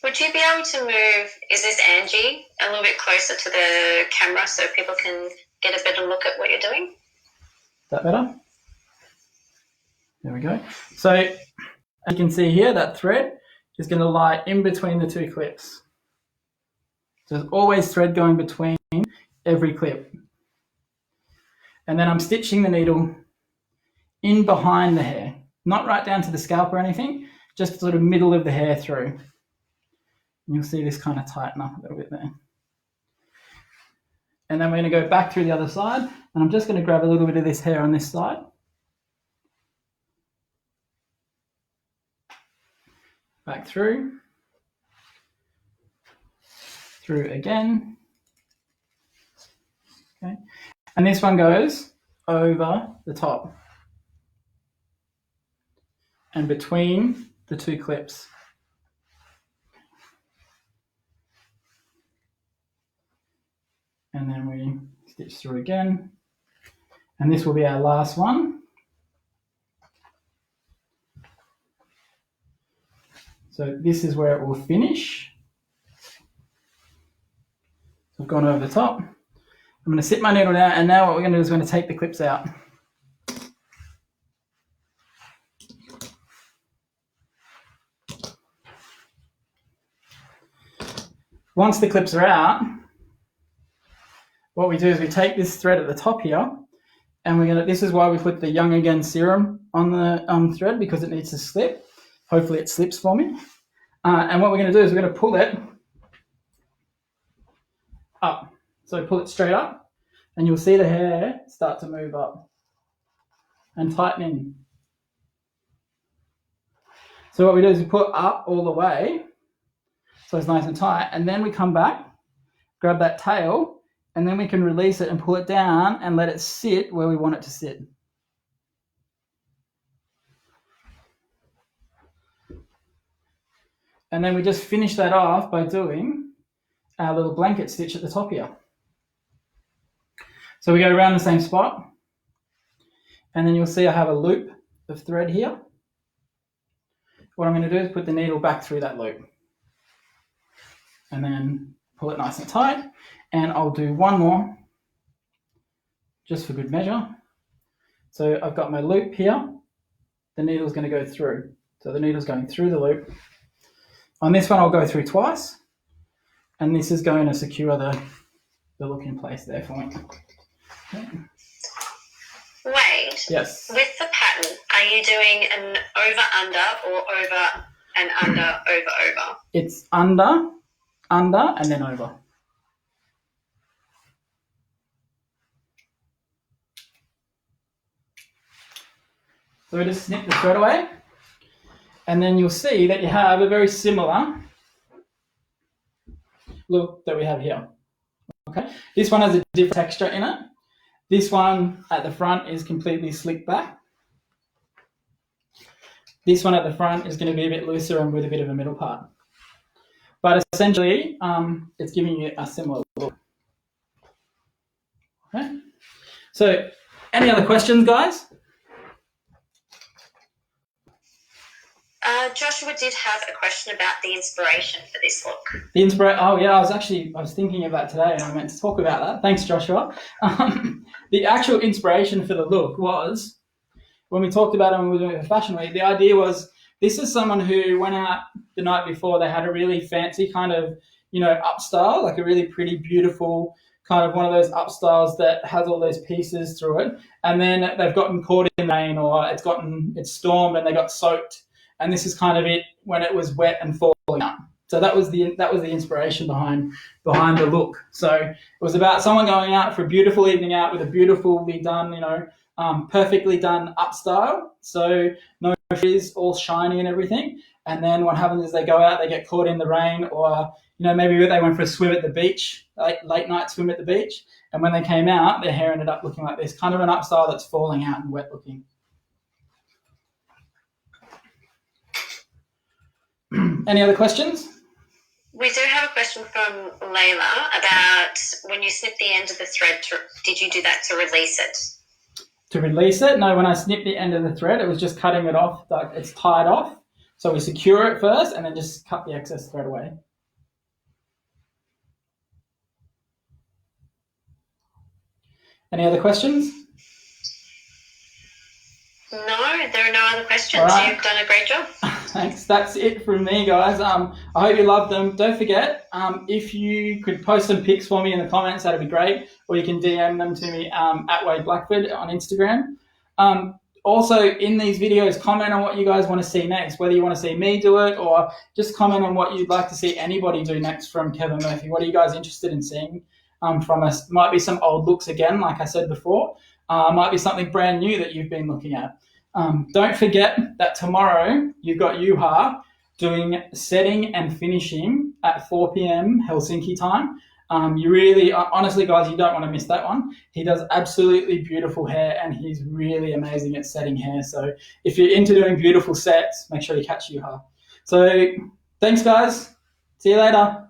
Would you be able to move, is this Angie, a little bit closer to the camera so people can get a better look at what you're doing? Is that better? There we go. So as you can see here, that thread is going to lie in between the two clips. So there's always thread going between every clip. And then I'm stitching the needle in behind the hair, not right down to the scalp or anything, just sort of middle of the hair through. And you'll see this kind of tighten up a little bit there. And then we're going to go back through the other side, and I'm just going to grab a little bit of this hair on this side. Back through again. Okay. And this one goes over the top and between the two clips. And then we stitch through again. And this will be our last one. So this is where it will finish. So I've gone over the top. I'm going to sit my needle down, and now what we're going to do is we're going to take the clips out. Once the clips are out, what we do is we take this thread at the top here, and this is why we put the Young Again serum on the thread, because it needs to slip. Hopefully it slips for me. And what we're going to do is we're going to pull it up. So pull it straight up, and you'll see the hair start to move up and tighten in. So what we do is we put up all the way, so it's nice and tight, and then we come back, grab that tail, and then we can release it and pull it down and let it sit where we want it to sit. And then we just finish that off by doing our little blanket stitch at the top here. So we go around the same spot, and then you'll see I have a loop of thread here. What I'm going to do is put the needle back through that loop and then pull it nice and tight. And I'll do one more just for good measure. So I've got my loop here. The needle's going to go through. So the needle's going through the loop. On this one, I'll go through twice. And this is going to secure the look in place there for me. Okay. Wade, yes. With the pattern, are you doing an over-under or over and under, over? It's under, and then over. So we just snip the thread away, and then you'll see that you have a very similar look that we have here. Okay, this one has a different texture in it. This one at the front is completely slicked back. This one at the front is going to be a bit looser and with a bit of a middle part. But essentially, it's giving you a similar look. Okay. So, any other questions, guys? Joshua did have a question about the inspiration for this look. The inspiration. Oh yeah, I was thinking of that today, and I meant to talk about that. Thanks, Joshua. The actual inspiration for the look was when we talked about it when we were doing it for Fashion Week. The idea was this is someone who went out the night before. They had a really fancy kind of up style, like a really pretty, beautiful kind of one of those up styles that has all those pieces through it, and then they've gotten caught in rain or it's stormed and they got soaked. And this is kind of it when it was wet and falling out. So that was the inspiration behind the look. So it was about someone going out for a beautiful evening out with a beautifully done, perfectly done up style. So no frizz, all shiny and everything. And then what happens is they go out, they get caught in the rain, or maybe they went for a swim at the beach, late night swim at the beach. And when they came out, their hair ended up looking like this, kind of an up style that's falling out and wet looking. Any other questions? We do have a question from Layla about when you snip the end of the thread, did you do that to release it? To release it? No, when I snipped the end of the thread, it was just cutting it off, like it's tied off. So we secure it first and then just cut the excess thread away. Any other questions? No, there are no other questions. Right. You've done a great job. Thanks. That's it from me, guys. I hope you loved them. Don't forget, if you could post some pics for me in the comments, that'd be great. Or you can DM them to me at Wade Blackford on Instagram. Also, in these videos, comment on what you guys want to see next, whether you want to see me do it or just comment on what you'd like to see anybody do next from Kevin Murphy. What are you guys interested in seeing from us? Might be some old looks again, like I said before. Might be something brand new that you've been looking at. Don't forget that tomorrow you've got Juha doing setting and finishing at 4 p.m. Helsinki time. You really, honestly, guys, you don't want to miss that one. He does absolutely beautiful hair and he's really amazing at setting hair. So if you're into doing beautiful sets, make sure you catch Juha. So thanks, guys. See you later.